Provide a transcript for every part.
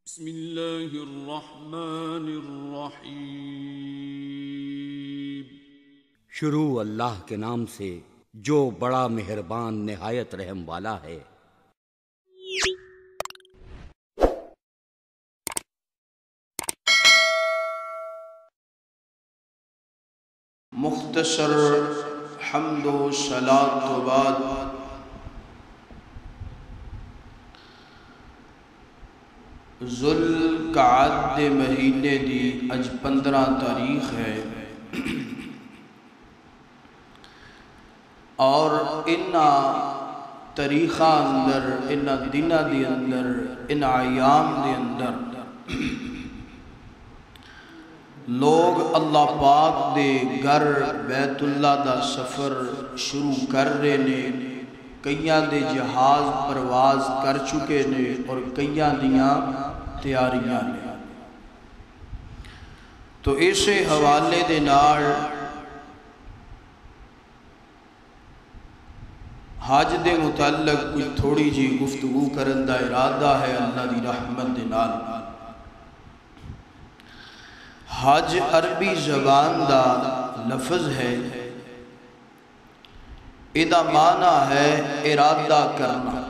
بسم اللہ الرحمن الرحیم۔ شروع اللہ کے نام سے جو بڑا مہربان نہایت رحم والا ہے۔ مختصر حمد و صلاۃ تو بعد ذوالقعدہ مہینے دی اج 15 تاریخ ہے اور انہاں تاریخاں اندر انہاں دناں دی اندر ان ایام دے اندر لوگ اللہ پاک دے گھر بیت اللہ دا سفر شروع کر رہے نے، کئیاں دے جہاز پرواز کر چکے نے اور کئیاں دیاں تیاریاں نے۔ تو اسے حوالے دے نال حج دے متعلق کچھ تھوڑی جی گفتگو کرن دا ارادہ ہے اللہ دی رحمت دے نال۔ حج عربی زبان دا لفظ ہے، ادا معنی ہے ارادہ کرنا،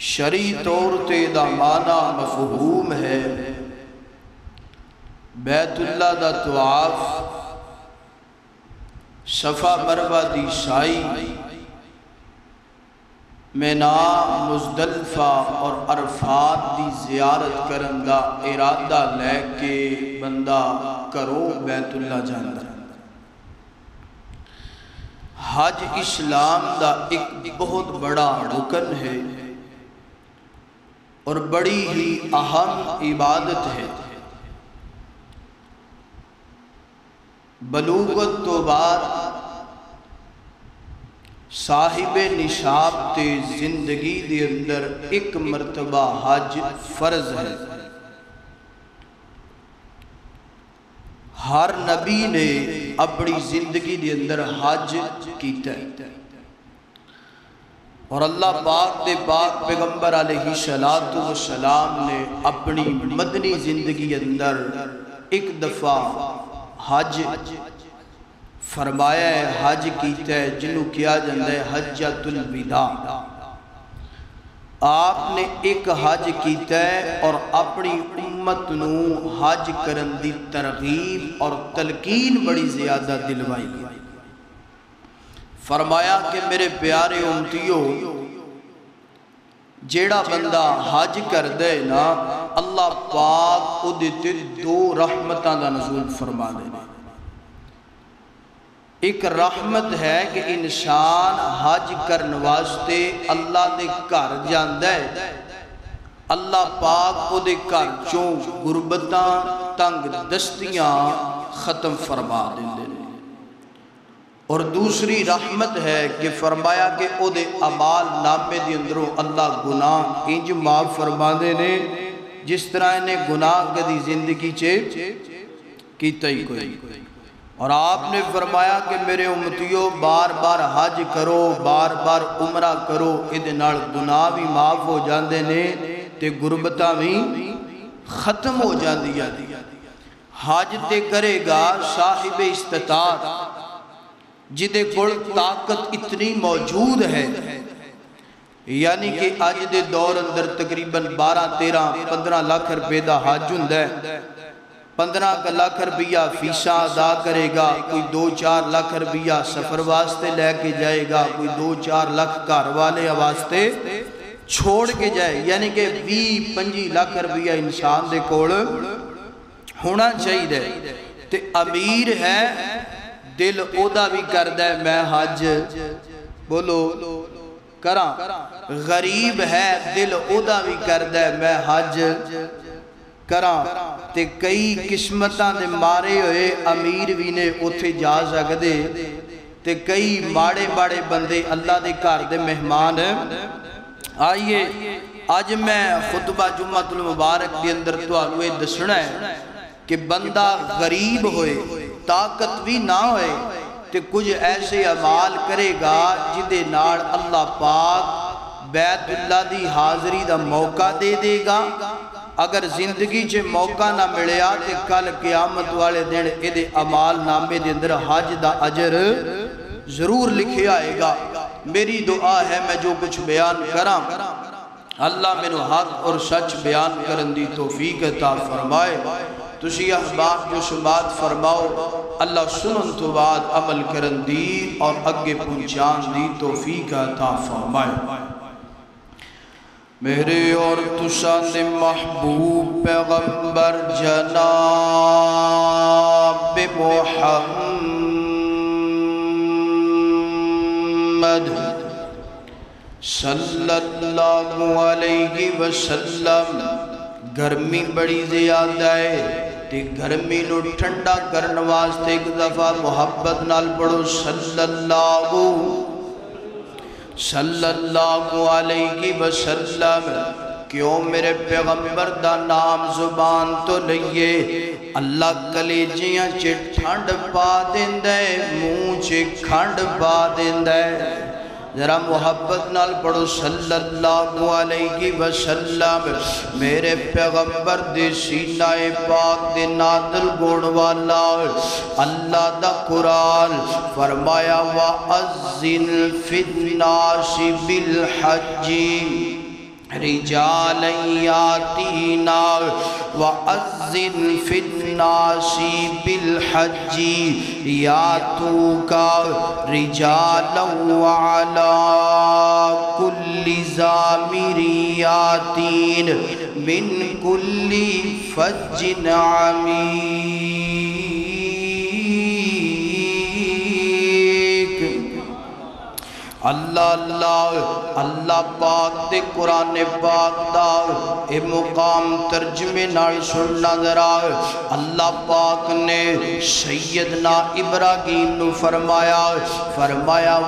شرعی طور تے ادا معنی مفہوم ہے بیت اللہ دا طواف، صفا مروہ دی سائی، مینا مزدلفہ اور عرفات دی زیارت کرن دا ارادہ لے کے بندہ کرو بیت اللہ جاندہ۔ حج اسلام دا ایک بہت بڑا رکن ہے اور بڑی ہی اہم عبادت ہے۔ بلوغت تو بعد صاحب نصاب تے زندگی دے اندر ایک مرتبہ حج فرض ہے۔ ہر نبی نے اپنی زندگی دے اندر حج کیتا ہے اور اللہ پاک دے پاک پیغمبر علیہ السلام نے اپنی مدنی زندگی اندر ایک دفعہ حج فرمایا ہے، حج کیتا ہے جنہوں کیا جاندہ ہے حجۃ الوداع۔ آپ نے ایک حج کیتا ہے اور اپنی امت نو حج کرن دی ترغیب اور تلقین بڑی زیادہ دلوائی۔ فرمایا کہ میرے پیارے امتیو، جیڑا بندہ حج کر دے نا، اللہ پاک او دیتے 2 رحمتاں دا نزول فرما دے۔ ایک رحمت ہے کہ انسان حج کرن واسطے اللہ دے گھر جاندہ ہے، اللہ پاک او دے گھر چوں غربتاں تنگ دستیاں ختم فرما دے۔ اور دوسری رحمت ہے کہ فرمایا کہ او دے اعمال نامے دے اندروں اللہ گناہ انج معاف فرما دے نے جس طرح انہیں گناہ کدی زندگی کیتا ہی کوئی۔ اور آپ نے فرمایا کہ میرے امتیوں بار بار حج کرو، بار بار عمرہ کرو، ادھے نال گناہ بھی معاف ہو جاندے نے تے غربتاں بھی ختم ہو جاندیا۔ حج تے کرے گا صاحب استطاعت، جدے کول طاقت اتنی موجود ہے، یعنی کہ آج دے دور اندر تقریباً 12 13 15 لاکھ روپے دا حج ہوندا ہے، 15 لاکھ روپیہ فیساں ادا کرے گا، کوئی 2-4 لاکھ روپیہ سفر واسطے لے کے جائے گا، کوئی 2-4 لاکھ گھر والے واسطے چھوڑ کے جائے، یعنی کہ 20-25 لاکھ روپیہ انسان دے کول ہونا چاہیے۔ تے امیر ہے، دل اودا بھی کردہ ہے میں حج بولو کراں، غریب ہے دل اودا بھی کردہ ہے میں حج کراں۔ تے کئی قسمتاں دے مارے ہوئے امیر بھی نے اتھے جا سکدے تے کئی ماڑے ماڑے بندے اللہ دے گھر دے مہمان۔ آئیے آج میں خطبہ جمعۃ المبارک دے اندر تو آلوے دسنا ہے کہ بندہ غریب ہوئے، طاقت بھی نہ ہوئے تے کچھ ایسے اعمال کرے گا جدے نال اللہ پاک بیت اللہ دی حاضری دا موقع دے دے گا. اگر زندگی چے موقع نہ ملیا تے کل قیامت والے دن ایدے عمال نامے دے اندر حج دا اجر ضرور لکھے آئے گا. میری دعا ہے میں جو کچھ بیان کراں اللہ میں حق اور سچ بیان کرن دی توفیق عطا فرمائے. تسی احباب جو سماعت فرماؤ اللہ سنن تو بعد عمل کرن دی اور اگے پہنچان دی توفیق عطا فرمائے. میرے اور تساں دے محبوب پیغمبر جناب محمد صلی اللہ علیہ وسلم گرمی بڑی زیادہ ہے تے گرمی نو ٹھنڈا کرن واسطے ایک دفعہ محبت نال پڑھو صلی اللہ علیہ وسلم. کیوں میرے پیغمبر دا نام زبان تو لئیے اللہ کلیجیاں چے ٹھنڈ پا دیندے منہ چے کھنڈ پا دیندے. ذرا محبت نال پڑھو صلی اللہ علیہ وسلم. میرے پیغمبر دے سینہ پاک دے نادل گون والا اللہ دا قرآن فرمایا وَأَذِّنْ فِي النَّاسِ بِالْحَجِّ رجالا یاتینا وَأَذِّنْ فِي النَّاسِ بِالْحَجِّ یاتوکا رجالا وعلا کل ضامر یاتین من کل فج عمیق. اللہ اللہ اللہ پاک تے قرآن پاک دا اے مقام ترجمے نال سننا ذرا. اللہ پاک نے سیدنا ابراہیم نو فرمایا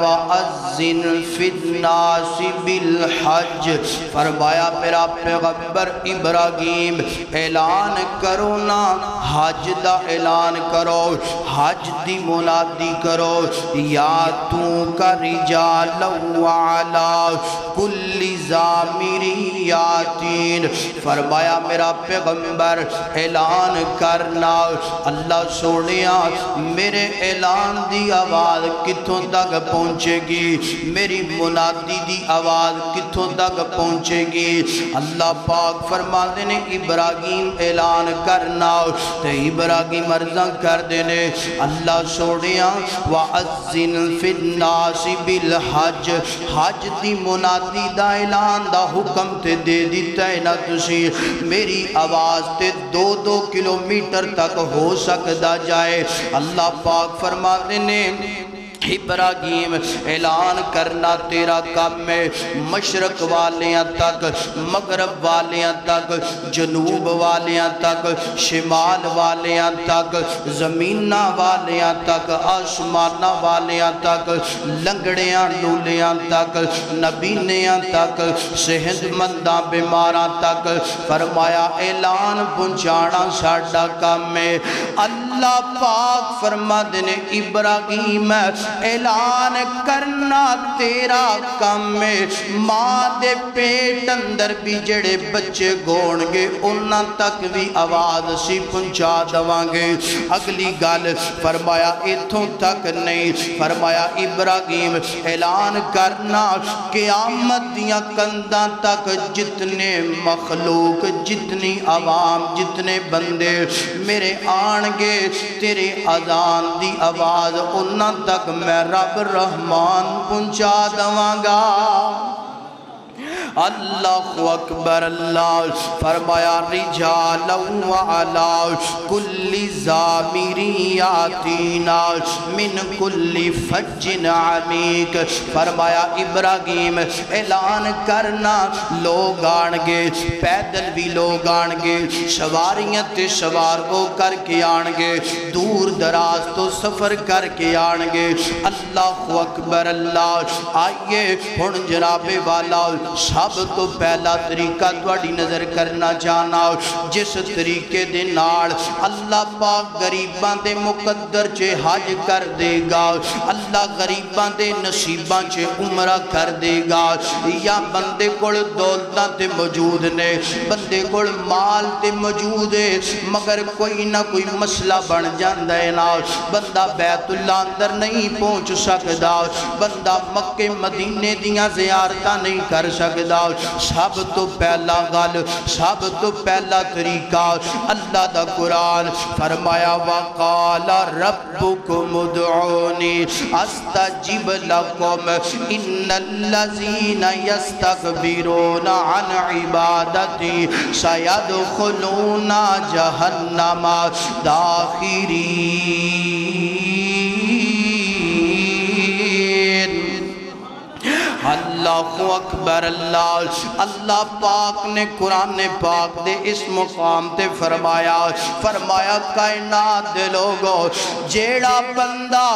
وَأَذِّنْ فِي النَّاسِ بِالْحَجِّ. فرمایا میرا پیغمبر ابراہیم اعلان کرو نا حج دا اعلان کرو حج دی منادی کرو یا تو کا رجال وعلا کل ضامر یاتین. فرمایا میرا پیغمبر اعلان کرنا اللہ سونیا میرے اعلان دی آواز کتھوں تک پہنچے گی میری منادی دی آواز کتھوں تک پہنچے گی. اللہ پاک فرماتے نے ابراہیم اعلان کرنا تے ابراہیم عرضاں کر دینے اللہ سونیا وَأَذِّنْ فِي النَّاسِ بِالْحَجِّ حج دی منادی دا اعلان دا حکم تے دے دیتا ہے نا تسی میری آواز تے 2 کلومیٹر تک ہو سکتا جائے. اللہ پاک فرماتے نے ابراہیم اعلان کرنا تیرا کام ہے مشرق والیاں تک مغرب والیاں تک جنوب والیاں تک شمال والیاں تک زمینہ والیاں تک آسمانہ والیاں تک لنگڑیاں لولیاں تک نبینیاں تک صحت منداں بیماراں تک. فرمایا اعلان پہنچانا ساڈا کام ہے. اللہ پاک فرما دینے ابراہیم اعلان کرنا تیرا کام ہے. ماں دے پیٹ اندر بھی جڑے بچے گونگے انہاں تک بھی آواز سی پہنچا دوانگے. اگلی گل فرمایا اتھوں تک نہیں فرمایا ابراہیم اعلان کرنا قیامت دیاں کنداں تک جتنے مخلوق جتنی عوام جتنے بندے میرے آنگے تیرے اذان دی آواز انہاں تک میں رب رحمان پہنچا دوانگا. اللہ اکبر. اللہ فرمایا رجالا وعلا کل ضامر یاتینا من کل فج عمیق. فرمایا ابراہیم اعلان کرنا لوگ آنگے پیدل بھی لوگ آنگے سواریاں تے سوار ہو کر کے آنگے دور دراز تو سفر کر کے آنگے. اللہ اکبر. اللہ آئیے ہن جناب والا سب تو پہلا طریقہ تواڈی نظر کرنا چاہنا جس طریقے دے نال اللہ پاک غریباں دے مقدر چے حج کر دے گا، اللہ غریباں دے نصیباں چے عمرہ کر دے گا، یا بندے کول دولتاں تے موجود نے، بندے کول مال تے موجود ہے، مگر کوئی نہ کوئی مسئلہ بن جاندہ ہے نا، بندہ بیت اللہ اندر نہیں پہنچ سکدا، بندہ مکہ مدینے دیاں زیارتاں نہیں کر سکدا، سب تو پہلا گل، سب تو پہلا طریقہ اللہ دا قرآن فرمایا وَقَالَ رَبُّكُمُ ادْعُونِي أَسْتَجِبْ لَكُمْ إِنَّ الَّذِينَ يَسْتَكْبِرُونَ عَنْ عِبَادَتِي سَيَدْخُلُونَ جَهَنَّمَ دَاخِرِينَ۔ اللہ اکبر اللہ، اللہ پاک نے قرآن پاک دے اس مقام تے فرمایا کائنات دے لوگو جیڑا بندہ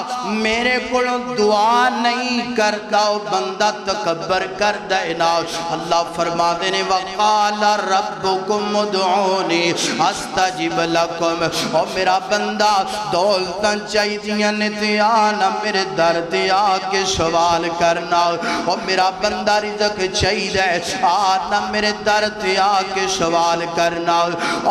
میرے کو دعا نہیں کرتا وہ بندہ تکبر کر دینا۔ اللہ فرما دینے وَقَالَ رَبُّكُمُ ادْعُونِي أَسْتَجِبْ لَكُمْ، اور میرا بندہ دولتاں چاہیدیاں نتیانا میرے درد آکے سوال کرنا، اور میرا بندہ رزق چاہیدہ آنا میرے درد آکے سوال کرنا،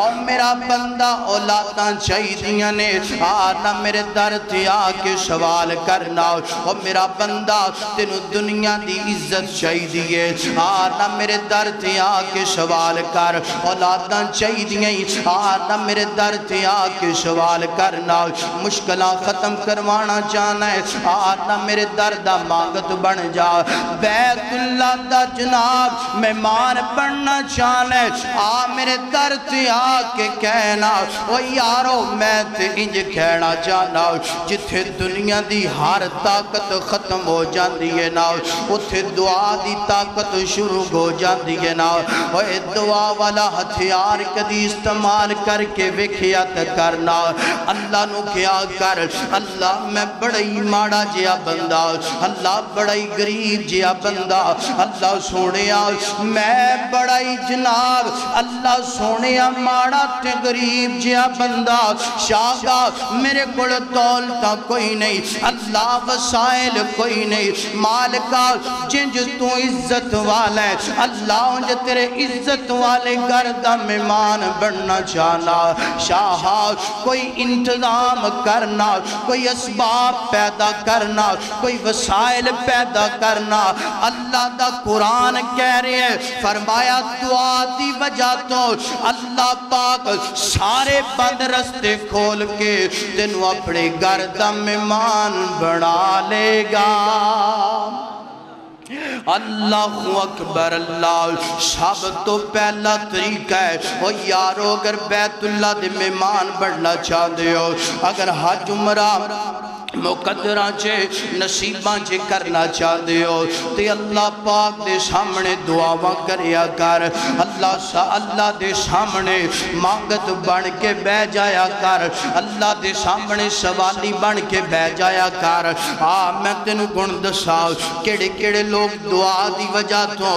اور میرا بندہ اولاداں چاہیدیاں نے آنا میرے درد آکے سوال کرنا، اور میرا بندہ تینوں دنیا دی عزت چاہیدیے آنا میرے درد آکے سوال کر، اولاداں چاہیدیاں آنا میرے درد آکے سوال کرنا، مشکلہ ختم کروانا چاہنا ہے آنا میرے درد مانگت بن جا، بیت اللہ دا جناب مہمان بننا چاہنا ہے آ میرے درد آکے کہنا او یارو میں تے انج کہنا چاہنا جتھے دنیا دی ہر طاقت ختم ہو جاندی ہے نا اتھے دعا دی طاقت شروع ہو جاندی ہے نا، اے دعا والا ہتھیار کدی استعمال کر کے وکھیات کرنا، اللہ نو کیا کر اللہ میں بڑی ماڑا جیا بندہ، اللہ بڑی غریب جیا بندہ، اللہ سونیا میں بڑائی جناب اللہ سونیا ماڑا تے غریب جیا بندہ، شاگا میرے کڑ دولتا کوئی نہیں، اللہ وسائل کوئی نہیں، مالکا جنج تو عزت والا ہے اللہ انج تیرے عزت والے گردہ مہمان بننا چاہنا، شاہا کوئی انتظام کرنا، کوئی اسباب پیدا کرنا، کوئی وسائل پیدا کرنا، اللہ دا قرآن کہہ رہے ہیں فرمایا دعا دی وجہ تو اللہ پاک سارے بند رستے کھول کے تینوں اپنے گردہ مہمان بنا لے گا۔ اللہ اکبر اللہ، سب تو پہلا طریقہ ہے وہ یارو اگر بیت اللہ دے مہمان بڑھنا چاہتے ہو، اگر حج عمرہ مقدرہ چے نصیباں چے کرنا چاہتے ہو تے اللہ پاک دے سامنے دعاواں کریا کر، اللہ دے سامنے مانگت بن کے بے جایا کر، اللہ دے سامنے سوالی بن کے بے جایا کر۔ میں تینوں گن دسا کیڑے کیڑے لوگ دعا دی وجہ تو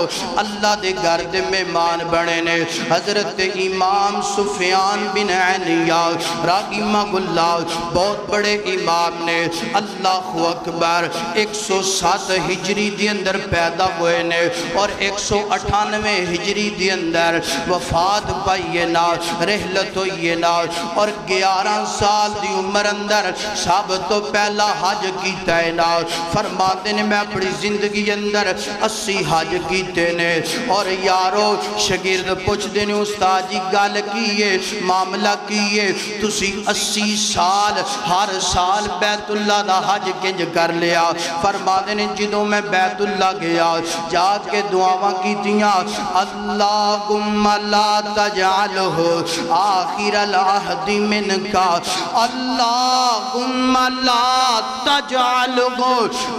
اللہ دے گھر دے مہمان بنے نے، حضرت امام سفیان بن عینیہ رحمہ اللہ بہت بڑے امام نے، اللہ اکبر 107 ہجری دی اندر پیدا ہوئے نے اور 198 ہجری دی اندر وفات پائیے نا، رحلت ہوئیے نا، اور 11 سال دی عمر اندر سب تو پہلا حج کیتا ہے نا، فرماتے نے میں اپنی زندگی اندر 80 حج کیتے نے، اور یارو شگرد پوچھ دینے استاد جی گل کیے معاملہ کیے تسی 80 سال ہر سال بیت اللہ دا حج کنج کر لیا، فرما دینے جدوں میں بیت اللہ گیا جا کے دعاواں کی دیا اللہم لا تجعلہ آخر العہد منکا، اللہم لا تجعلہ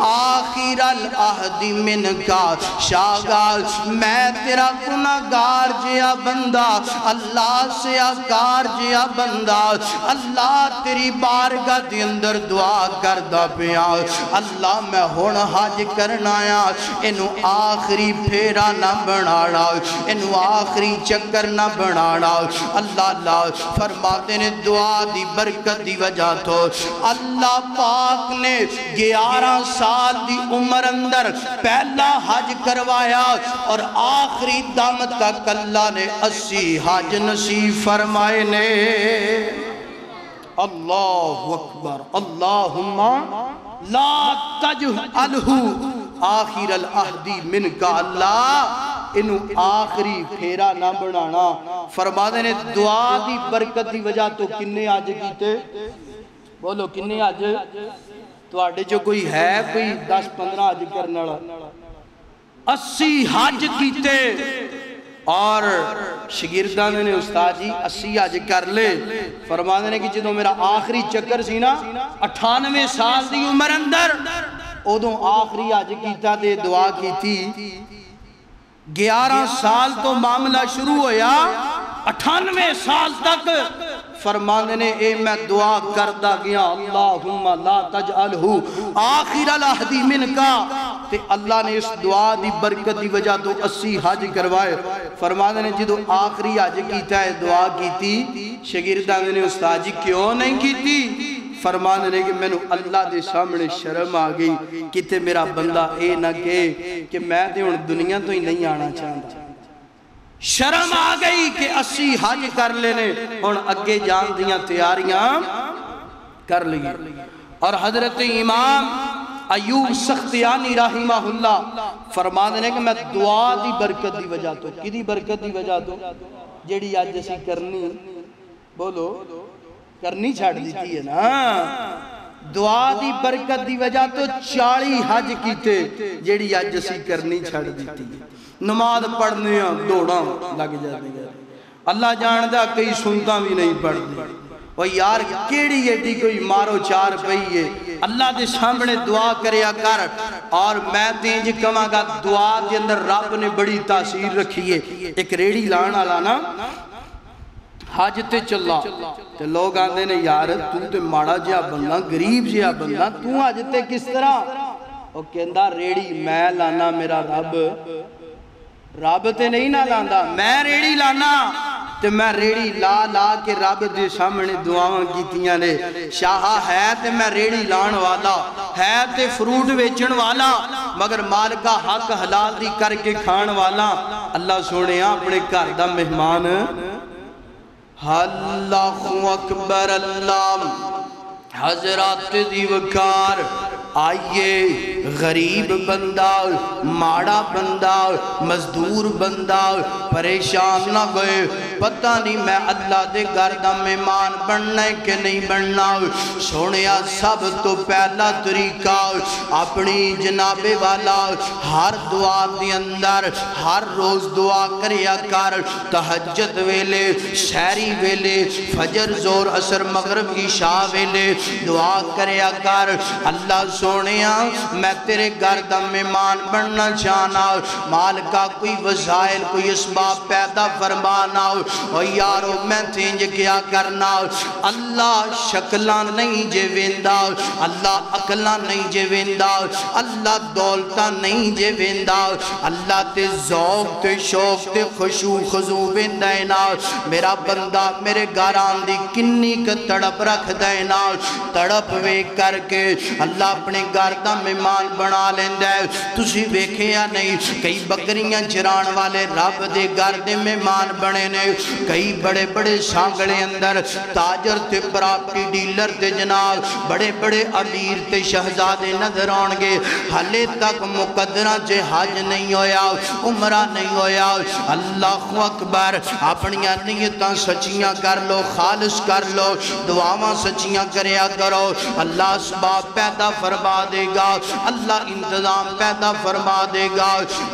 آخر العہد منکا، شاگال میں تیرا گناہگار جیا بندہ، اللہ سے آگار جیا بندہ، اللہ تیری بارگاہ دی اندر دعا دعا کردا پیا اللہ میں ہن حج کرنا آیا اینو آخری پھیرا نہ بنانا اینو آخری چکر نہ بنانا اللہ اللہ فرماتے نے دعا دی برکت دی وجہ تو اللہ پاک نے 11 سال دی عمر اندر پہلا حج کروایا اور آخری دم تک اللہ نے 80 حج نصیب فرمائے نے اللہ اکبر اللہم لا تجعلہ آخر العہدی من کا اللہ انہوں آخری پھیرا نہ بنانا فرماتے نے دعا دی برکت دی وجہ تو کنے آج کیتے بولو کنے آج تو آڑے جو کوئی ہے کوئی 10-15 آج کرنا 80 حج کیتے اور شگردان نے استاد جی 80 حج کر لے فرماتے نے کہ جدو میرا آخری چکر سی نا 98 سال دی عمر اندر ادوں آخری حج کیتا تے دعا کی تھی 11 سال تو معاملہ شروع ہویا 98 سال تک فرمانے نے اے میں دعا کردہ گیا اللہم لا تجعلہ آخر العہدی من کا تے اللہ نے اس دعا دی برکت دی وجہ تو 80 حج کروائے فرمانے نے جدو آخری حج کیتا ہے دعا کی تھی شگردان نے استاد جی کیوں نہیں کی تھی فرمانے نے کہ میں نے اللہ دے سامنے شرم آگئی کتے میرا بندہ اے نہ کہ میں دے ان دنیا تو ہی نہیں آنا چاہتا شرم آگئی کہ 80 حج کر لینے اور اگے جان دیاں تیاریاں کر لی اور حضرت امام ایوب سختیانی رحمہ اللہ فرمانے نے کہ میں دعا دی برکت دی وجہ تو کی دی برکت دی وجہ تو جیڑی آج جیسی کرنی بولو کرنی چھاڑ دیتی ہے نا دعا دی برکت دی وجہ تو 40 حج کیتے جیڑی آج جیسی کرنی چھاڑ دیتی ہے نماز پڑھنے ہیں دوڑاں لگ جاتے ہیں اللہ جاندہ کئی سنتا بھی نہیں پڑھتے وہ یار کیڑی ایڈی کوئی مارو چار پئی ہے اللہ دے سامنے دعا کریا کر اور میں تینج کماں گا دعا دے اندر رب نے بڑی تاثیر رکھی ہے ایک ریڑی لانا لانا حج تے چلا تے لوگ آندے نے یار تو تے ماڑا جیا بندہ غریب جیا بندہ تو حج تے کس طرح وہ کہندہ ریڑی میں لانا میرا رب تے نہیں نہ لاندہ میں ریڑی لانا تے میں ریڑی لا لا کے رب دے سامنے دعاواں کیتیاں نے شاہا ہے تے میں ریڑی لان والا ہے تے فروٹ ویچن والا مگر مالکہ حق حلال دی کر کے کھان والا اللہ سونے اپنے گھر دا مہمان اللہ اکبر اللہ حضرات دی وقار آئیے غریب بندہ ماڑا بندہ مزدور بندہ پریشان نہ گئے پتہ نہیں میں اللہ دے گھر مہمان بننا کہ نہیں بننا سونیا سب تو پہلا طریقہ اپنی جناب والا ہر دعا دے اندر ہر روز دعا کریا کر تہجد ویلے سحری ویلے فجر زور عصر مغرب عشاء ویلے دعا کریا کر اللہ سونیا میں تیرے گھر دا مہمان بننا چاہنا مالکہ کوئی وسائل کوئی اسباب پیدا فرمانا اور یارو میں تینج کیا کرنا اللہ شکلان نہیں جے ویندہ اللہ عقلان نہیں جے ویندہ اللہ دولتان نہیں جے ویندہ اللہ تے ذوق تے شوق تے خشوع خضوع ویندائنا میرا بندہ میرے گھران دی کنی کا تڑپ رکھ دینا تڑپ وے کر کے اللہ اپنے گھر دا مہمان بنا لیندہ ہے تسی ویکھے یا نہیں کئی بکریاں چران والے رب دے گھر دے مہمان بنے نے کئی بڑے بڑے سانگڑے اندر تاجر تے پراپٹی ڈیلر تے جناب بڑے بڑے امیر تے شہزادے نظر آنگے حلے تک مقدرہ جے حج نہیں ہویا عمرہ نہیں ہویا اللہ اکبر اپنیاں نیتاں سچیاں کر لو خالص کر لو دعاواں سچیاں کریا کرو اللہ اسباب پیدا فرما دے گا اللہ انتظام پیدا فرما دے گا۔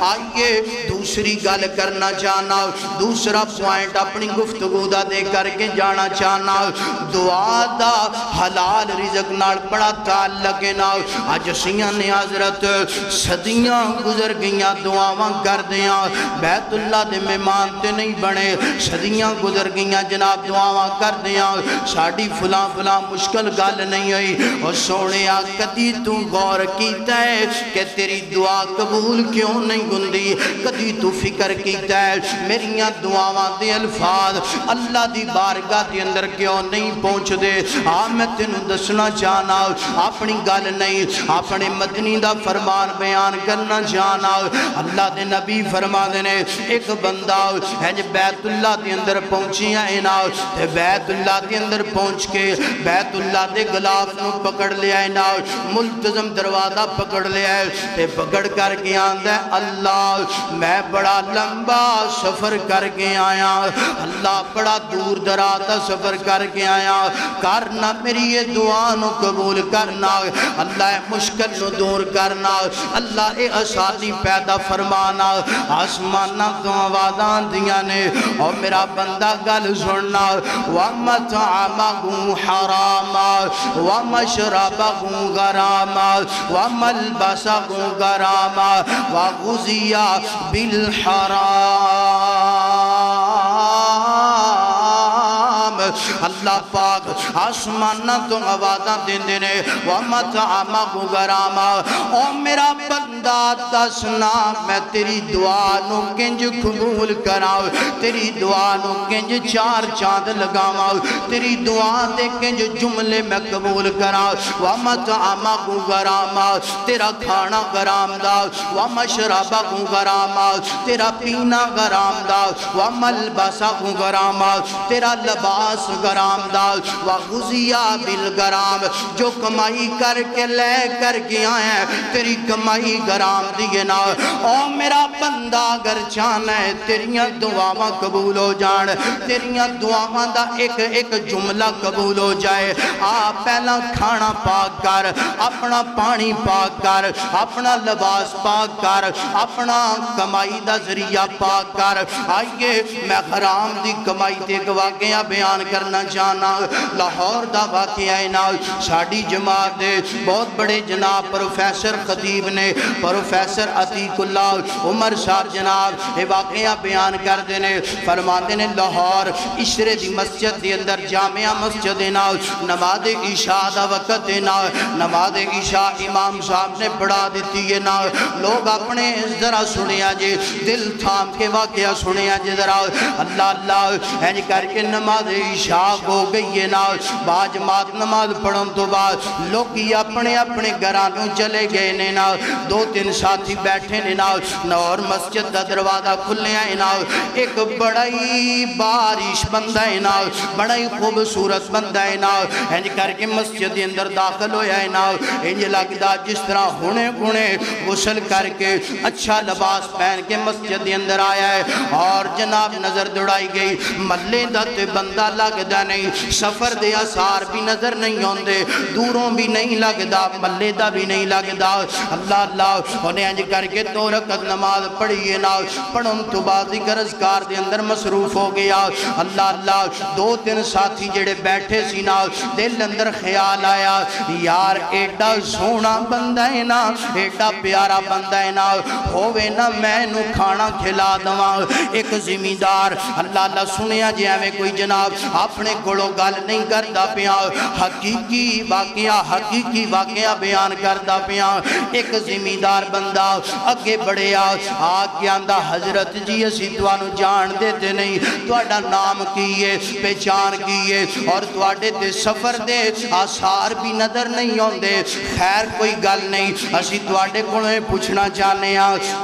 آئیے دوسری گل کرنا چاہنا، دوسرا پوائنٹ اپنی گفتگو دا دے کر کے جانا چاہنا، دعا دا حلال رزق نال بڑا تعلق ہے نا۔ اج سیاں نے حضرت صدیاں گزر گئیاں دعاواں کر دیاں، بیت اللہ دے مہمان تے نہیں بنے، صدیاں گزر گئیاں جناب دعاواں کر دیاں، ساڑی فلاں فلاں مشکل گل نہیں ہوئی۔ اور سونیا کدی تو غور کیتا ہے کہ تیری دعا قبول کیوں نہیں گندی؟ کدی تو فکر کیتا ہے میریاں دعاواں دے الفاظ اللہ دی بارگاہ دے اندر کیوں نہیں پہنچ دے؟ میں تینوں دسنا چاہنا، اپنی گل نہیں اپنے مدنی دا فرمان بیان کرنا چاہنا۔ اللہ دے نبی فرما دینے ایک بندہ ہے جو بیت اللہ دے اندر پہنچی آئے نا، تے بیت اللہ دے اندر پہنچ کے بیت اللہ دے غلاف نو پکڑ لے آئے نا، ملتزم دروازہ پکڑ لے آئے، تے پکڑ کر کے آندہ اللہ میں بڑا لمبا سفر کر کے آیا، اللہ بڑا دور دراز سفر کر کے آیا، کرنا میری یہ دعا نو قبول کرنا، اللہ مشکل نو دور کرنا، اللہ اے آسانی پیدا فرمانا۔ آسمانہ تو آوازاں دیا نے اور میرا بندہ گل سننا، وَمَطْعَمَهُ حَرَامًا وَمَشْرَبَهُ غَرَامًا وَمَلْبَسَهُ غَرَامًا وَغُذِيَ بِالْحَرَامِ۔ اللہ پاک آسمانہ تو آوازاں دین دینے وَمَطْعَمَهُ غَرَامًا، او میرا بندہ دسنا میں تیری دعا نو کنج قبول کراؤ، تیری دعا نو کنج چار چاند لگاؤ، تیری دعا دے کنج جملے میں قبول کراؤ۔ وَمَطْعَمَهُ غَرَامًا، تیرا کھانا غرام دا، وَمَشْرَبَهُ غَرَامًا، تیرا پینا غرام دا، وَمَلْبَسَهُ غَرَامًا، تیرا لباس غرام دا، وَغُذِيَ بِالْغَرَامِ، جو کمائی کر کے لے کر کے آئے تیری کمائی غرام دیئے نا۔ او میرا بندہ اگر چاہنا ہے تیریاں دعاواں قبول ہو جان، تیریاں دعاواں دا ایک ایک جملہ قبول ہو جائے، پہلا کھانا پاک کر، اپنا پانی پاک کر، اپنا لباس پاک کر، اپنا کمائی دا ذریعہ پاک کر۔ آئیے میں حرام دی کمائی تے ایک واقعہ بیان کرنا چاہنا، لاہور دا واقعہ ہے نا، ساڑی جماعت دے بہت بڑے جناب پروفیسر خطیب نے، پروفیسر عتیق اللہ عمر صاحب جناب یہ واقعہ بیان کر دینے، فرما دینے لاہور عشرے دی مسجد دی اندر جامعہ مسجد نا، نماز عشاء دا وقت دینا، نماز عشاء امام صاحب نے پڑھا دیتی ہے نا، لوگ اپنے ذرا سنیا جی دل تھام کے واقعہ سنیا جی ذرا اللہ اللہ ہے کر کے نماز عشاء ہو گئی ہے نا، باجماعت نماز پڑھن تو بعد لوگ یہ اپنے اپنے گھرانوں چلے گئے نے نا، دو تین ساتھی بیٹھے نے نا، اور مسجد دا دروازہ کھلے آئے نا، ایک بڑائی بارش بندہ ہے نا، بڑائی خوبصورت بندہ ہے نا، انج کر کے مسجد دے اندر داخل ہویا ہے نا، انج لگدا جس طرح ہونے گھنے غسل کر کے اچھا لباس پہن کے مسجد دے اندر آیا ہے، اور جناب نظر دوڑائی گئی ملے دا تے بندہ لگدا نہیں، سفر دے آثار بھی نظر نہیں ہوندے، دوروں بھی نہیں لگدا، ملے دا بھی نہیں لگدا، اللہ اللہ انہیں انج کر کے 2 رکعت نماز پڑھیے نا، پڑھن تو بعد ذکر اذکار دے اندر مصروف ہو گیا، اللہ اللہ 2-3 ساتھی جڑے بیٹھے سی نا، دل اندر خیال آیا یار ایڈا سونا بندہ ہے نا، ایڈا پیارا بندہ ہے نا، ہووے نا میں نو کھانا کھلا دواں۔ ایک زمیندار اللہ اللہ سنیا جی ہمیں کوئی جناب اپنے گھڑوں گال نہیں کرتا پیا، حقیقی واقعہ بیان کرتا پیا، ایک زمیندار بندہ اگے بڑھے آگے آندہ حضرت جی اسی توانو جان دیتے نہیں، توڑا نام کیے پہچان کیے اور توڑے دے سفر دے آثار بھی نظر نہیں ہوندے، خیر کوئی گل نہیں، اسی توڑے کونے پوچھنا چاہنے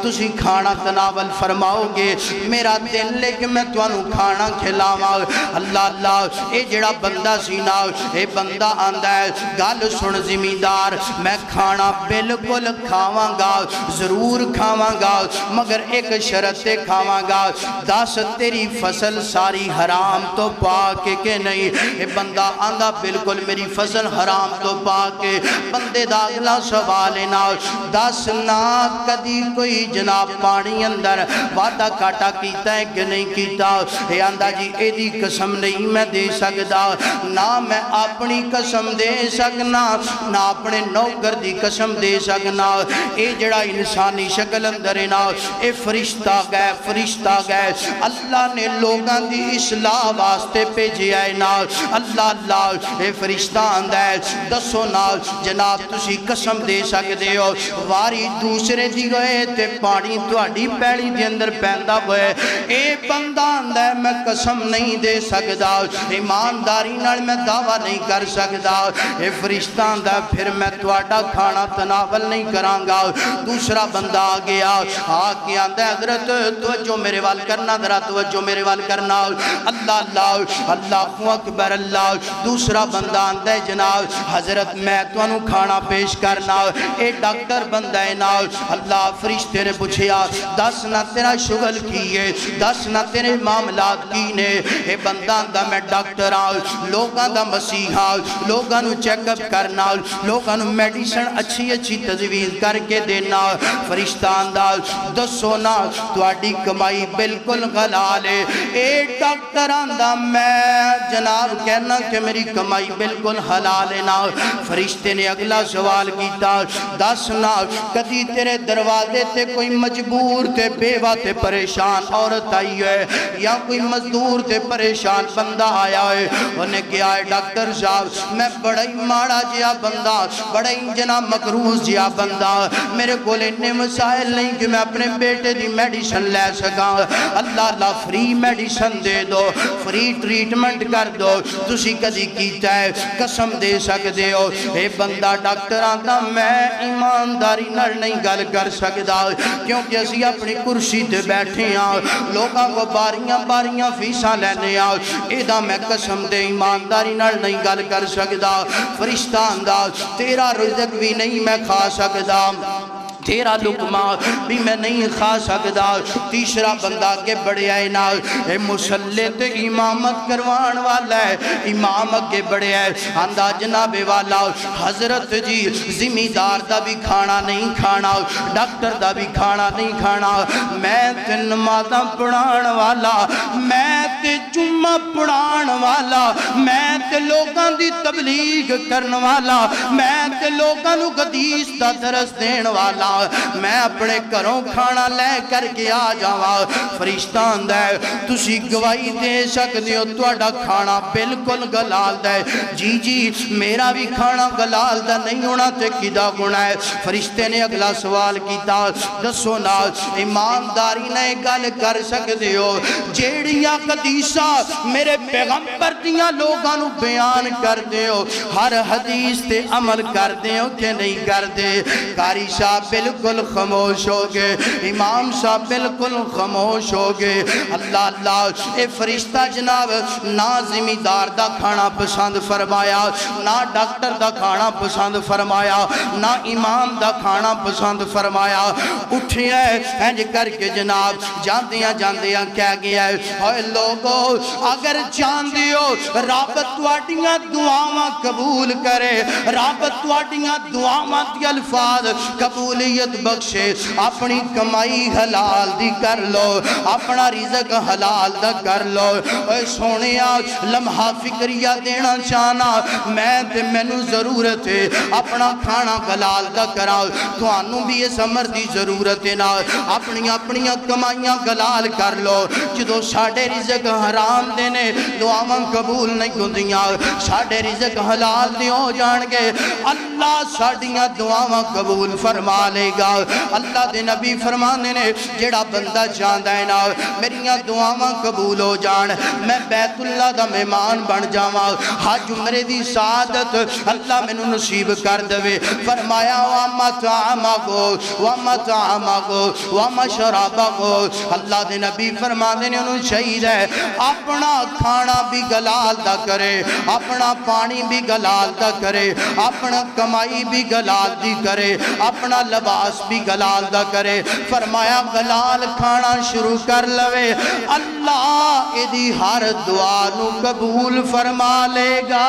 تسی کھانا تناول فرماؤ گے، میرا دل لے کہ میں توانو کھانا کھلاواں۔ اللہ اللہ اے جڑا بندہ سینا اے بندہ آندہ ہے گل سن زمیندار میں کھانا بالکل کھاواں گا ضرور کھاواں گا مگر ایک شرط تے کھاواں گا دس تیری فصل ساری حرام تو پاک کہ نہیں اے بندہ آندا بالکل میری فصل حرام تو پاک بندے دا اگلا سوال نہ دس نہ کدی کوئی جناب پانی اندر وعدہ کاٹا کیتا ہے کہ نہیں کیتا اے آندا جی اے دی قسم نہیں میں دے سکدا نہ میں اپنی قسم دے سکنا نہ اپنے نوکر دی قسم دے سکنا اے جڑا انسانی شکل اندر نا اے فرشتہ گئے اللہ نے لوگاں دی اصلاح واسطے بھیجیا ہے نا اللہ اے فرشتہ آندا ہے دسو نا جناب تسی قسم دے سکدے ہو واری دوسرے دی گئے تے پانی تہاڈی پیڑی دے اندر پیندا ہوئے اے بندہ آندا ہے میں قسم نہیں دے سکدا ایمانداری نال میں دعویٰ نہیں کر سکدا اے فرشتہ آندا پھر میں تہاڈا کھانا تناول نہیں کراں گا دوسرا بندہ آ گیا کے آندا حضرت توجہ میرے وال کرنا ذرا توجہ میرے وال کرنا اللہ اکبر اللہ دوسرا بندہ آندا ہے جناب حضرت میں تانوں کھانا پیش کرنا اے ڈاکٹر بندہ ہے نا اللہ فرشتے نے پوچھیا دس نہ تیرا شغل کی ہے دس نہ تیرے معاملات کی نے اے بندہ آندا میں ڈاکٹر ہاں لوگاں دا مسیحا لوگاں نو چیک اپ کرنا لوگاں نو میڈیسن اچھی تجویز کر کے دینا فرشتہ آندا دسو نا تواڈی کمائی بالکل حلال ہے اے ڈاکٹر آندا میں جناب کہنا کہ میری کمائی بالکل حلال ہے نا فرشتے نے اگلا سوال کیتا دس نا کدی تیرے دروازے تے کوئی مجبور تے بیوہ تے پریشان عورت آئی ہے یا کوئی مزدور تے پریشان بندہ آیا ہے انہیں کیا ہے ڈاکٹر صاحب میں بڑا ہی ماڑا جیا بندہ بڑا ہی جناب مقروض جیا بندہ میرے کو لینے مسائل نہیں کہ میں اپنے بیٹے دی میڈیسن لے سکاں اللہ فری میڈیسن دے دو فری ٹریٹمنٹ کر دو تسی کدی کیتا ہے قسم دے سکتے ہو اے بندہ ڈاکٹر آندا میں ایمانداری نال نہیں گل کر سکدا کیونکہ اسی اپنی کرسی تے بیٹھے ہیں لوگاں کو باریاں فیساں لینے اے دا میں قسم دے ایمانداری نال نہیں گل کر سکدا فرشتہ آندا تیرا رزق بھی نہیں میں کھا سکدا تیرا لقمہ بھی میں نہیں کھا سکدا تیسرا بندہ کے بڑے آئے نا اے مسلح تے امامت کروان والا ہے امام کے بڑے آئے آندہ جناب والا حضرت جی زمیندار دا بھی کھانا نہیں کھانا ڈاکٹر دا بھی کھانا نہیں کھانا میں تے نمازاں پڑھان والا میں تے جمعہ پڑھان والا میں تے لوگاں دی تبلیغ کرن والا میں تے لوگاں نو حدیث دا درس دین والا میں اپنے گھروں کھانا لے کر کے آ جاواں فرشتہ آندا ہے تسی گواہی دے سکدے ہو تہاڈا کھانا بالکل گلال دا ہے جی میرا بھی کھانا گلال دا نہیں ہونا تے کدا گناہ ہے فرشتے نے اگلا سوال کیتا دسو نا ایمانداری نے گل کر سکدے ہو جیڑیاں حدیثاں میرے پیغمبر دیاں لوگاں نو بیان کر دے ہو ہر حدیث تے عمل کر دے ہو کہ نہیں کر دے قاری صاحب بالکل خاموش ہو گئے امام صاحب بالکل خاموش ہو گئے اللہ اے فرشتہ جناب نہ زمیندار دا کھانا پسند فرمایا نہ ڈاکٹر دا کھانا پسند فرمایا نہ امام دا کھانا پسند فرمایا اٹھے ہیں کر کے جناب جاندیاں کہہ گیا ہے اوے لوگو اگر جاندے ہو رب تواڈیاں دعاواں قبول کرے رب تواڈیاں دعاواں دی الفاظ قبولیت بخشے اپنی کمائی حلال دی کر لو اپنا رزق حلال دا کر لو اے سونیا لمحہ فکریہ دینا چاہنا میں تے مینوں ضرورت ہے اپنا کھانا حلال دا کرا توانوں بھی اس امر دی ضرورت ہے نا اپنی کمائیاں حلال کر لو جدو ساڑھے رزق حرام دینے دعاواں قبول نہیں ہوندیاں ساڑھے رزق حلال دی ہو جان گے اللہ ساڑھیاں دعاواں قبول فرما لے گا اللہ دے نبی فرمانے نے جڑا بندہ چاہتا ہے نا میریاں دعاواں قبول ہو جان میں بیت اللہ دا مہمان بن جاواں حج عمرے دی سعادت اللہ میں نصیب کر دے فرمایا وَمَا طَعَمَكُ وَمَا طَعَمَكُ وَمَا شَرَابَكُ اللہ دے نبی فرمانے نے انہوں شہید ہے اپنا کھانا بھی گلال دا کرے اپنا پانی بھی گلال دا کرے اپنا کمائی بھی گلال دی کرے اپنا لباس بھی گلال دا کرے فرمایا گلال کھانا شروع کر لوے اللہ ایدی ہر دعا نو قبول فرما لے گا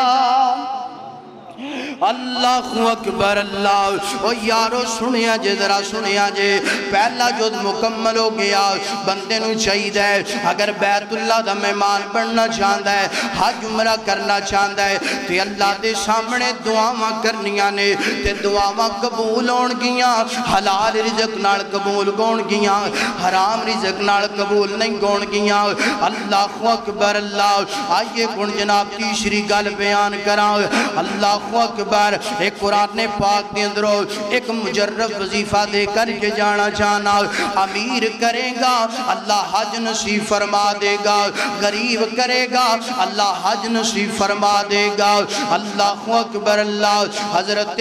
اللہ اکبر اللہ او یارو سنیا جے ذرا سنیا جے پہلا جو مکمل ہو گیا بندے نو چاہید ہے اگر بیت اللہ دا مہمان بننا چاہتا ہے حج عمرہ کرنا چاہتا ہے تو اللہ دے سامنے دعاواں کرنیاں نے تے دعاواں قبول ہون گیاں حلال رزق نال قبول ہون گیاں حرام رزق نال قبول نہیں ہون گیاں اللہ اکبر اللہ آئیے کون جناب تیسری گل بیان کراں اللہ اکبر ایک قرآن پاک دے اندرو ایک مجرب وظیفہ دے کر کے جانا چاہنا امیر کرے گا اللہ حج نصیب فرما دے گا غریب کرے گا اللہ حج نصیب فرما دے گا اللہ اکبر اللہ حضرت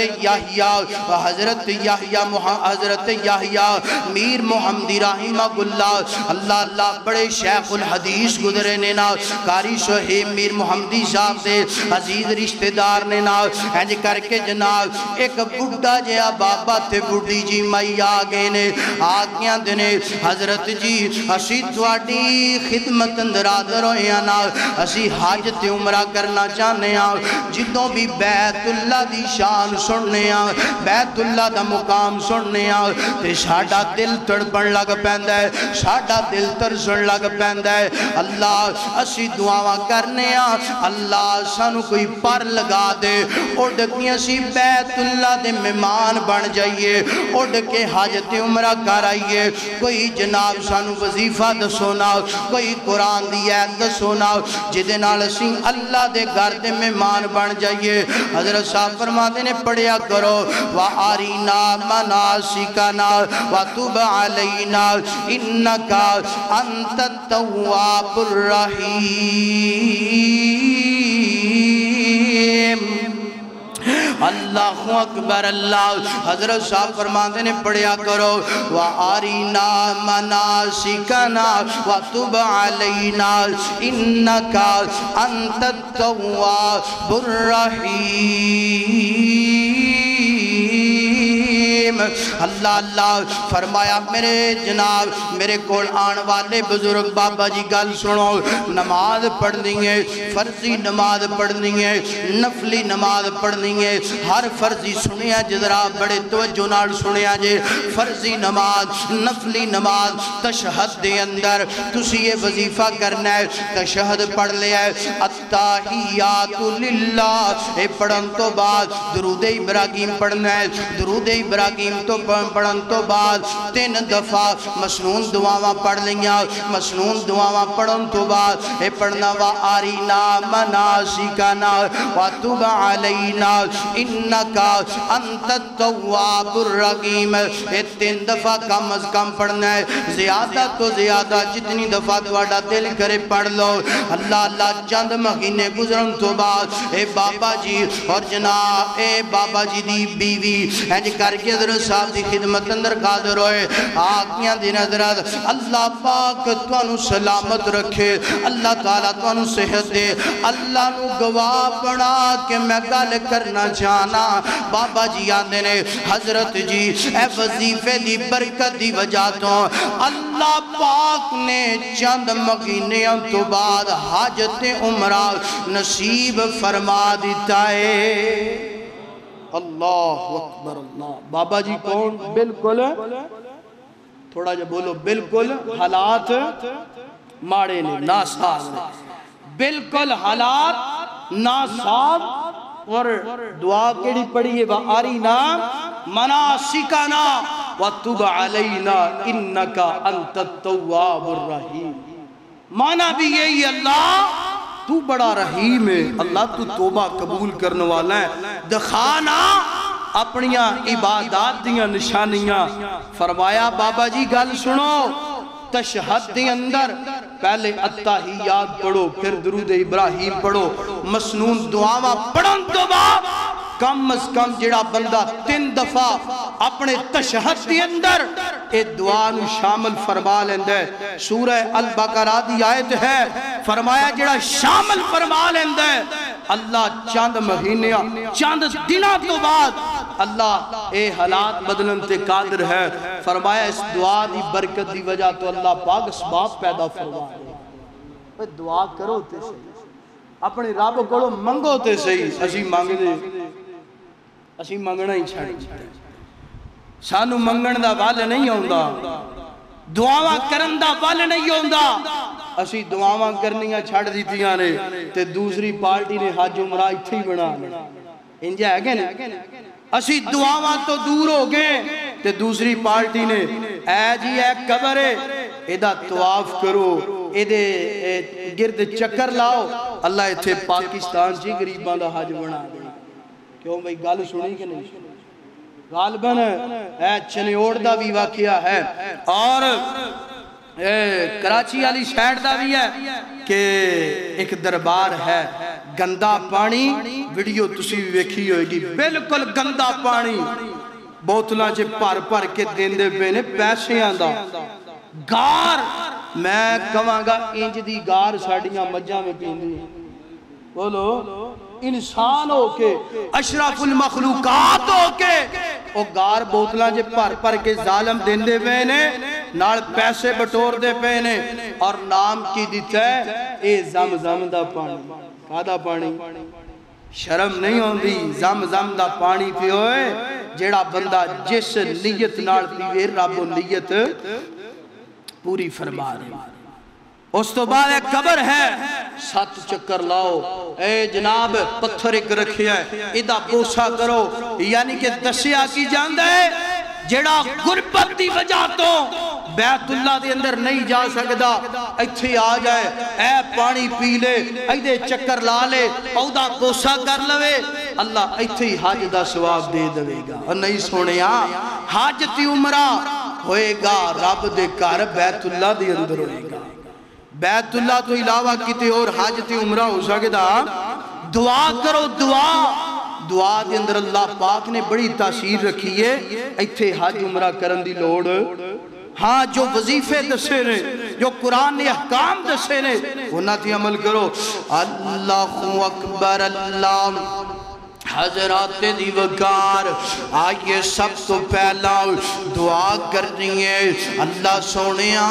یحییٰ میر محمدی رحمہ اللہ بڑے شیخ الحدیث گزرے نے نا قاری صہیب میر محمدی صاحب دے عزیز رشتہ دار نے نا اینج کر کے جناب ایک بڑھا جیا بابا تے بڑھی جی مائی آگے نے آگیاں دینے حضرت جی اسی تواڈی خدمت اندر آدر ہویا نا اسی حج تے عمرہ کرنا چاہنے آ جدوں بھی بیت اللہ دی شان سننے آ بیت اللہ دا مقام سننے آ تے ساڈا دل تڑپن لگ پیندا ہے ساڈا دل ترسن لگ پیندا ہے اللہ اسی دعاواں کرنے آ اللہ سانو کوئی پر لگا دے اڑ کے اسی بیت اللہ دے مہمان بن جائیے اڑ کے حاجت عمرہ کر آئیے کوئی جناب سانو وظیفہ دسونا کوئی قرآن دی آیت دسونا جدے نال اسی اللہ دے گھر دے مہمان بن جائیے حضرت صاحب فرماتے نے پڑھیا کرو وَآرِنَا مَنَاسِكَنَا وَتُبْ عَلَيْنَا إِنَّكَ أَنْتَ التَّوَّابُ الرَّحِيمُ اللہ اکبر اللہ حضرت صاحب فرماتے نے پڑھیا کرو وَآرِنَا مَنَاسِكَنَا وَتُبْ عَلَيْنَا إِنَّكَ أَنْتَ التَّوَّابُ الرَّحِيمُ اللہ اللہ فرمایا میرے جناب میرے کول آن والے بزرگ بابا جی گل سنو نماز پڑھنی ہے فرضی نماز پڑھنی ہے نفلی نماز پڑھنی ہے ہر فرضی سنیا جذرا بڑے توجہ نال سنیا جے فرضی نماز نفلی نماز تشہد دے اندر تسی یہ وظیفہ کرنا ہے تشہد پڑھ لیا ہے التحیات للہ اے پڑھن تو بعد درود ابراہیم پڑھنا ہے درود ابراہیم تو پڑھن تو بعد 3 دفعہ مسنون دعاواں پڑھ لیا مسنون دعاواں پڑھن تو بعد اے پڑھنا وَآرِنَا مَنَاسِكَنَا وَتُبْ عَلَيْنَا انکا انت التواب الرحیم اے 3 دفعہ کم از کم پڑھنا ہے زیادہ تو زیادہ جتنی دفعہ دوڑا دل کرے پڑھ لو اللہ اللہ چند مہینے گزرن تو بعد اے بابا جی اور جناب اے بابا جی دی بیوی اینج کر کے حضرت صاحب دی خدمت اندر قادر ہوئے آقیاں دی نظرات اللہ پاک توانو سلامت رکھے اللہ تعالیٰ توانو صحت دے اللہ نو گواہ بنا کہ میں گل کرنا چاہنا بابا جی آندے نے حضرت جی اے وظیفے دی برکت دی وجہ تو اللہ پاک نے چند مہینیاں تو بعد حاجت عمرہ نصیب فرما دیتا ہے اللہ اکبر اللہ بابا جی کون بالکل تھوڑا جا بولو بالکل حالات ماڑے نے ناساز بالکل حالات ناساز اور دعا کیڑی پڑھی ہے وَآرِنَا مَنَاسِكَنَا وَتُبْ عَلَيْنَا إِنَّكَ أَنْتَ التَّوَّابُ الرَّحِيمُ مانا بھی یہی اللہ تو بڑا رحیم ہے اللہ تو توبہ قبول کرنے والا ہے دکھانا اپنیاں عبادات دیاں نشانیاں فرمایا بابا جی گل سنو تشہد دے اندر پہلے التحیات پڑھو پھر درود ابراہیم پڑھو مسنون دعاواں پڑھن تو بعد کم از کم جڑا بندہ 3 دفعہ اپنے تشہد کے اندر اے دعا نو شامل فرما لیندے. سورہ البقرہ دی آیت ہے، فرمایا جڑا شامل فرما لیندے اللہ چند مہینیاں چند دنوں تو بعد اللہ اے حالات بدلن تے قادر ہے. فرمایا اس دعا دی برکت دی وجہ تو اللہ پاک اسباب پیدا فرما دے. دعا کرو تے صحیح، اپنے رب کو منگو تے صحیح. اسی مانگ دے، اسی منگنا ہی چھڑ دیتے، سانو منگن دا وال نہیں ہوندا، دعاواں کرن دا وال نہیں ہوندا. اسی دعاواں کرنیاں چھڑ دیتیاں نے تے دوسری پارٹی نے حج عمرہ اتھے ہی بنا لیا. انجا ہے کہ نہیں؟ اسی دعاواں تو دور ہو گئے تے دوسری پارٹی نے اے جی اے قبر ہے ایدہ طواف کرو، ایدے گرد چکر لاؤ. اللہ اتھے پاکستان جی غریباں دا حج بنا دے. کیوں بھئی گال سنی کہ نہیں سنی؟ غالباً اے چنیوڑ دا بھی واقعہ ہے اور کراچی والی سائیڈ دا بھی ہے کہ ایک دربار ہے، گندا پانی، ویڈیو تسی ویکھی ہوئے گی، بالکل گندا پانی بوتلاں چے پر کے دیندے پینے پیسے آندہ گار. میں کہاں گا انج دی گار ساڑیاں مجھا میں پیندی ہیں. بولو انسان ہو کے اشرف المخلوقات ہو کے او گار بوتلاں جے پر کے ظالم دیندے پینے نال پیسے بٹور دے پینے اور نام کی دیتا ہے اے زم دا پانی. کادا پانی؟ شرم نہیں ہوندی. زم دا پانی پی ہوئے جیڑا بندہ جس نیت نال پیوے رب نیت پوری فرما رہے. اس تو بعد ایک قبر ہے، 7 چکر لاؤ. اے جناب پتھر ایک رکھیا ہے، ادھا بوسا کرو. یعنی کہ دسیا کی جاندہ ہے جڑا غربت دی وجہ تو بیت اللہ دے اندر نہیں جا سکدا ایتھے آ جائے، اے پانی پی لے، ایدے چکر لا لے، پودا بوسا کر لوے، اللہ ایتھے حج دا ثواب دے دوے گا. اور نہیں سونیا حج تی عمرہ ہوئے گا رب دے گھر بیت اللہ دے اندر ہوئے گا. بیت اللہ تو علاوہ کتے اور حج تے عمرہ ہو سکتا. دعا کرو، دعا دے اندر اللہ پاک نے بڑی تاثیر رکھی ہے. ایتھے حج عمرہ کرن دی لوڑ. ہاں جو وظیفے دسے نے، جو قرآن نے احکام دسے نے انہاں تے عمل کرو. اللہ اکبر. اللہ حضرات دی وقار آئیے سب تو پہلا دعا کرنی ہے. اللہ سونیاں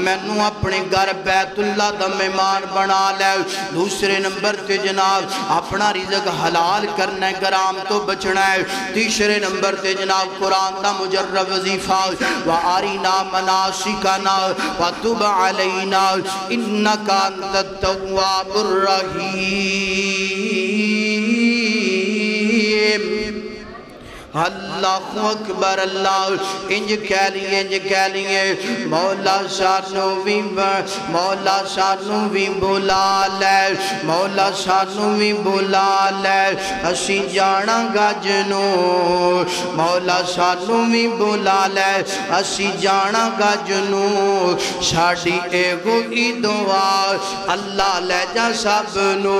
مینوں اپنے گھر بیت اللہ دا مہمان بنا لے. دوسرے نمبر تے جناب اپنا رزق حلال کرنا ہے، حرام تو بچنا ہے. تیسرے نمبر تے جناب قرآن دا مجرب وظیفہ وَآرِنَا مَنَاسِكَنَا وَتُبْ عَلَيْنَا إِنَّكَ أَنْتَ التَّوَّابُ الرَّحِيمُ. اللہ اکبر. اللہ انج کہہ لیے مولا سانو بھی بلا لے، مولا سانو بھی بلا لے، اسی جانا گجنو. مولا سانو بھی بلا لے، اسی جانا گجنو. ساڑی ایگو ای دعا اللہ لے جا سب نو.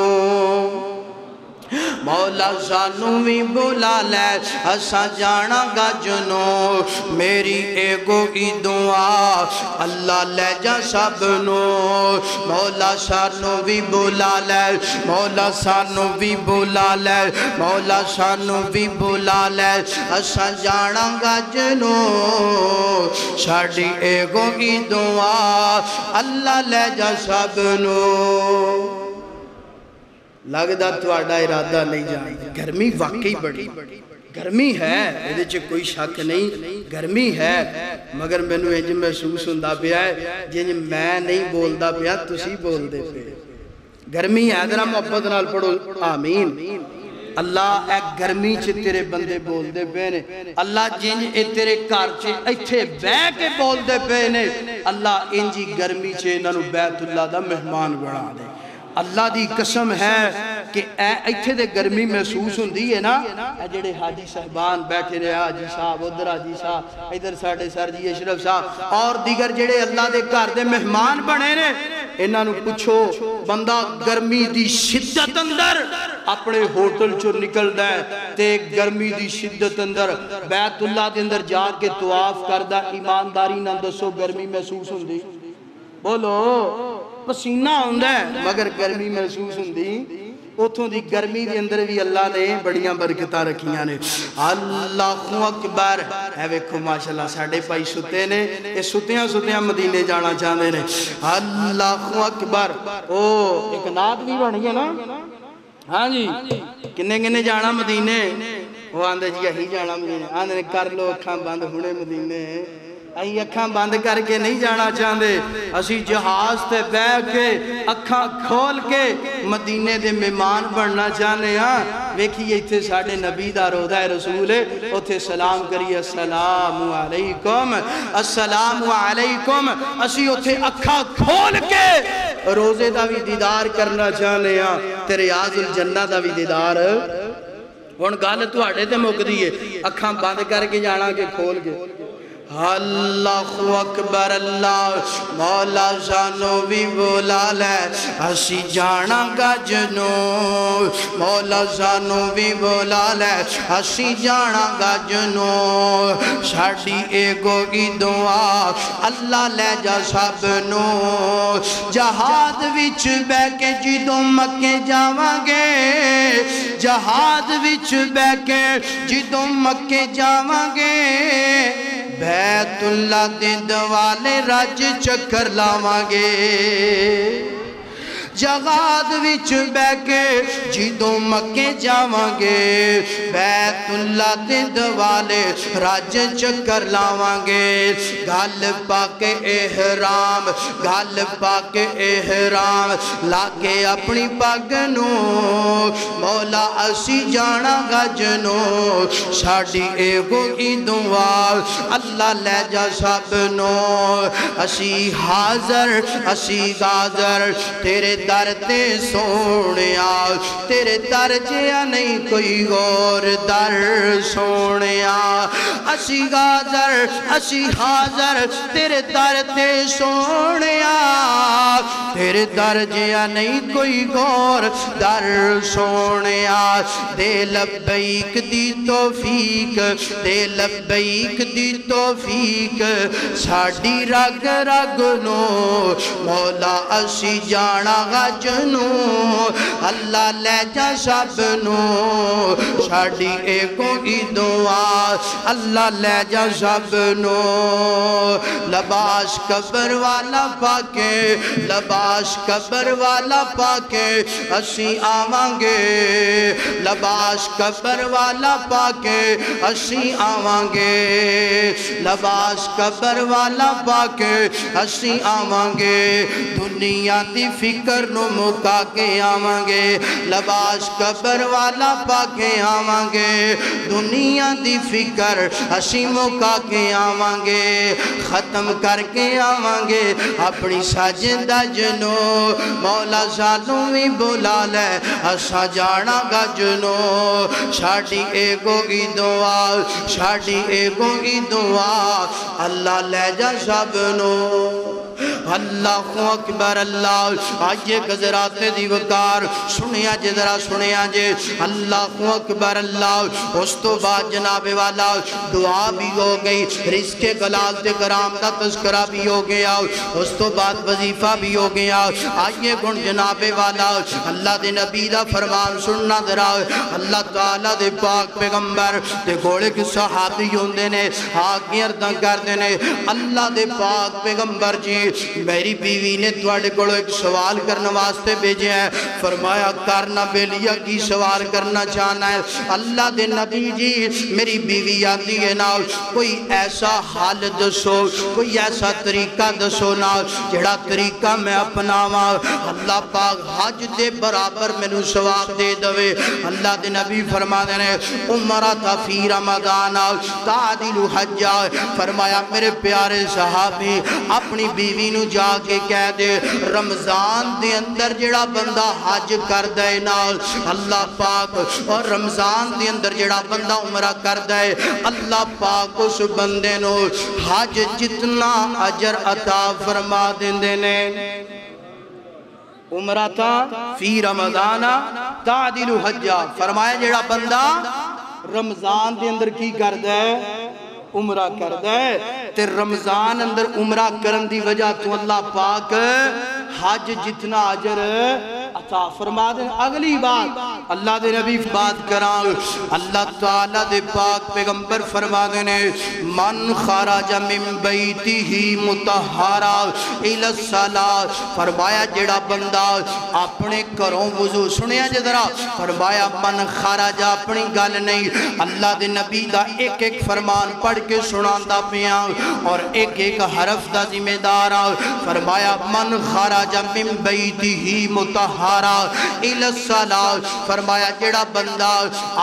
مولا سانو بھی بلا لے اسا جانا گجنو. میری ایگو ای دعا اللہ لے جا سب نو. مولا سانو بھی بلا لے، مولا سانو بھی بلا لے، مولا سانو بھی بلا لے اسا جانا گجنو. ساڑی ایگو ای دعا اللہ لے جا سب نو. لگدا تواڈا ارادہ نہیں جانا. گرمی واقعی بڑی گرمی ہے، یہ چ کوئی شک نہیں، گرمی ہے. مگر مینو انج محسوس ہوندا پیا ہے جن میں نہیں بولدا پیا تسی بول دے پے. گرمی ہے، ذرا محبت نال پڑھو آمین. اللہ اے گرمی چ تیرے بندے بول دے پے نے. اللہ جن اے تیرے گھر چ ایتھے بیٹھ کے بول دے پے نے، اللہ انجی گرمی چ انہاں نوں بیت اللہ دا مہمان بنا دے. اللہ دی قسم ہے کہ ایتھے دے گرمی محسوس ہوندی ہے نا. اے جڑے حاجی صاحبان بیٹھے رہے، حاجی صاحب ادھر، حاجی صاحب ادھر، ساڑھے سر جی اشرف صاحب اور دیگر جڑے اللہ دے گھر دے مہمان بنے نے، انہاں نوں پوچھو بندہ گرمی دی شدت اندر اپنے ہوٹل چو نکلدا ہے تے گرمی دی شدت اندر بیت اللہ دے اندر جا کے طواف کردا، ایمانداری نہ دسو گرمی محسوس ہوندی؟ بولو پسینہ ہوندا ہے مگر گرمی محسوس ہوندی؟ اتھوں دی گرمی دے اندر بھی اللہ نے بڑیاں برکتاں رکھیاں نے۔ اللہ اکبر، اے ویکھو ماشاءاللہ ساڑھے پائی ستے نے، اے ستیاں مدینے جانا چاہتے نے۔ اللہ اکبر، او ایک نعت بھی بن گیا نا؟ ہاں جی، کنے جانا مدینے؟ وہ آندھے جی یہی جانا مدینے، آندھے کر لو اکھاں بند ہونے مدینے، ائی اکھاں بند کر کے نہیں جانا چاہتے، اسی جہاز تے بیٹھ کے اکھاں کھول کے مدینے دے مہمان بننا چاہنے ہاں۔ ویکھیے ایتھے ساڑھے نبی دا روضہ رسول ہے، اوتھے سلام کریے السلام علیکم السلام علیکم، اسی اوتھے اکھاں کھول کے روزے دا بھی دیدار کرنا چاہنے ہاں، تے ریاض الجنہ دا بھی دیدار۔ ہن گل تہاڈے تے مک دی ہے، اکھاں بند کر کے جانا کہ کھول کے؟ اللہ اکبر، اللہ مولا سانو بھی بولا لے اسی جانا گا جنو، مولا سانو بھی بولا لے اسی جانا گا جنو، ساڑی ایگو کی دعا اللہ لے جا سب نو، جہاد وچ بے کے جدوں مکے جاواں گے، جہاد وچ بے کے جدوں مکے جاواں گے، بیت اللہ دے دوالے راج چکر لاواں گے، جہاد وچ بے کے جدوں مکے جاواں گے، بیت اللہ دے دوالے راج چکر لاواں گے، گل پا کے احرام، گل پا کے احرام لا کے اپنی پگ نو، مولا اسی جانا گا جنو، ساڑی ایگو کی دعا اللہ لے جا سب نو، اسی حاضر اسی غاضر تیرے در تے سونیا، تیرے در جیا نہیں کوئی غور در سونیا، اسی غاضر اسی حاضر تیرے در تے سونیا، تیرے در جیا نہیں کوئی غور در سونیا، دے لبیک دی توفیق، دے لبیک دی توفیق ساڑی رگ رگ نو، مولا اسی جانا گا جنو، اللہ لے جا سب نو، ساڑی ایکوں کی دعا اللہ لے جا سب نو، لباس قبر والا پاکے، لباس قبر والا پاکے اسی آواں گے، لباس قبر والا پاکے اسی آواں گے، لباس قبر والا پاکے اسی آواں گے، دنیا دی فکر نو مکا کے آواں گے، لباس قبر والا پاکے آواں گے، دنیا دی فکر اسی مکا کے آواں گے، ختم کر کے آواں گے اپنی سجدہ جنو، مولا سانو بھی بولا لے اسا جانا گا جنو، ساڑی ایگو کی دعا ساڑی ایگو کی دعا اللہ لے جا سب نو، اللہ اکبر، اللہ آئیے گزرات دی وقار سنیا جے ذرا سنیا جے، اللہ اکبر، اللہ اس تو بعد جناب والا دعا بھی ہو گئی، رزق گلال تے کرام دا تذکرہ بھی ہو گیا، اس تو بعد وظیفہ بھی ہو گیا، آئیے گن جناب والا اللہ دے نبی دا فرمان سننا ذرا، اللہ تعالیٰ دے پاک پیغمبر دے گھوڑے کے صحابی ہوندے نے آگے اردن کردے نے، اللہ دے پاک پیغمبر جی میری بیوی نے تواڈے کولوں ایک سوال کرنے واسطے بھیجے ہیں، فرمایا کرنا بیلیا کی سوال کرنا چاہنا ہے، اللہ دے نبی جی میری بیوی آتی ہے نا، کوئی ایسا حال دسو، کوئی ایسا طریقہ دسو نا جڑا طریقہ میں اپناواں، اللہ پاک حج دے برابر مینوں ثواب دے دوے، اللہ دے نبی فرما دینے عمرہ تا فی رمضان تعدل حجہ، فرمایا میرے پیارے صحابی اپنی بیوی نو جا کے کہہ دے رمضان دے اندر جڑا بندہ حج کر دے نال اللہ پاک، اور رمضان دے اندر جڑا بندہ عمرہ کر دے اللہ پاک اس بندے نو حج جتنا اجر عطا فرما دیندے نے، عمرہ فی رمضان تعدل حجہ، فرمایا جیڑا بندہ رمضان دے اندر کی کردا ہے؟ عمرہ کردا ہے، تے رمضان اندر عمرہ کرن دی وجہ تو اللہ پاک حج جتنا اجر عطا فرما دیں۔ اگلی بات اللہ دے نبی بات کران، اللہ تعالیٰ دے پاک پیغمبر فرما دینے من خرج من بیتہ مطہرا الی الصلاۃ، فرمایا جڑا بندہ اپنے گھروں وضو، سنیا جدرا، فرمایا من خرج اپنی گل نہیں، اللہ دے نبی دا ایک ایک فرمان پڑھ کے سناندا پیا اور ایک ایک حرف دا ذمہ دار، فرمایا من خرج من بیتہ مطہرا الی الصلاۃ، فرمایا جڑا بندہ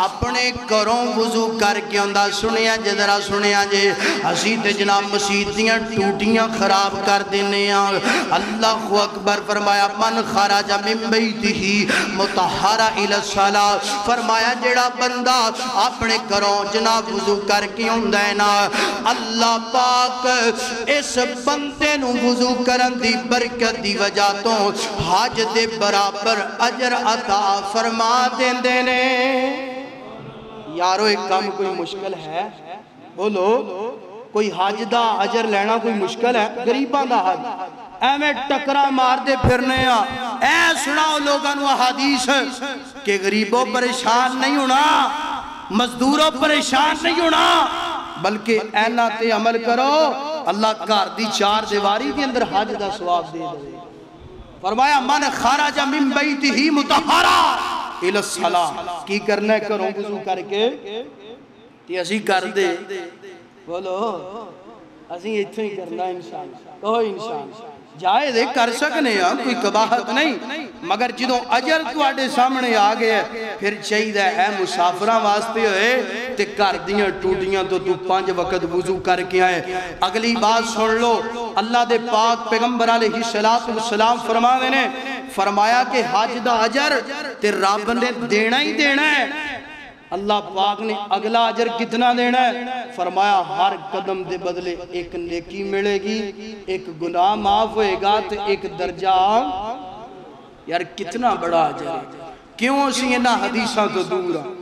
اپنے گھروں وضو کر کے آندا، سنیا جدرا سنیا جے، اسی تے جناب مسیتیاں ٹوٹیاں خراب کر دینے ہیں، اللہ اکبر، فرمایا من خرج من بیتہ مطہرا الی الصلاۃ، فرمایا جڑا بندہ اپنے گھروں جناب وضو کر کے آندا ہے نا، اللہ پاک اس بندے نو وضو کرن دی برکت دی وجہ تو حج دے برابر اجر عطا فرما دیندے نے۔ یارو ایک کام کوئی مشکل ہے؟ بولو، کوئی حج دا اجر لینا کوئی مشکل ہے؟ غریباں دا حج ایویں ٹکرا مار دے پھرنے ہاں، اے سناؤ لوگاں نو حدیث کہ غریبوں پریشان نہیں ہونا، مزدوروں پریشان نہیں ہونا، بلکہ اینا تے عمل کرو، اللہ گھر دی چار دیواری کے اندر حج دا ثواب دے دے۔ فرمایا من خرج من بیتہ مطہرا الی الصلاۃ، کی کرنا ہے کروں وضو کر کے تے اسی کر دے، بولو اسی ایتھے ہی کرنا انسان، کہو انسان جائے دے کر سکنے ہیں، کوئی قباحت نہیں، مگر جدوں اجر تو آڑے سامنے آگئے پھر چاہیے اے مسافرہ واسطے ہوئے تے کر دیاں ٹوٹیاں تو 5 وقت وضو کر کے آئے۔ اگلی بات سن لو، اللہ دے پاک پیغمبر علیہ السلام فرما دینے، فرمایا کہ حج دا اجر تے رب نے دینا ہی دینا ہے۔ اللہ پاک نے اگلا اجر کتنا دینا ہے؟ فرمایا ہر قدم دے بدلے ایک نیکی ملے گی، ایک گناہ معاف ہوئے گا تو ایک درجہ۔ یار کتنا بڑا اجر ہے، کیوں اسی انہا حدیثاں تو دور ہیں؟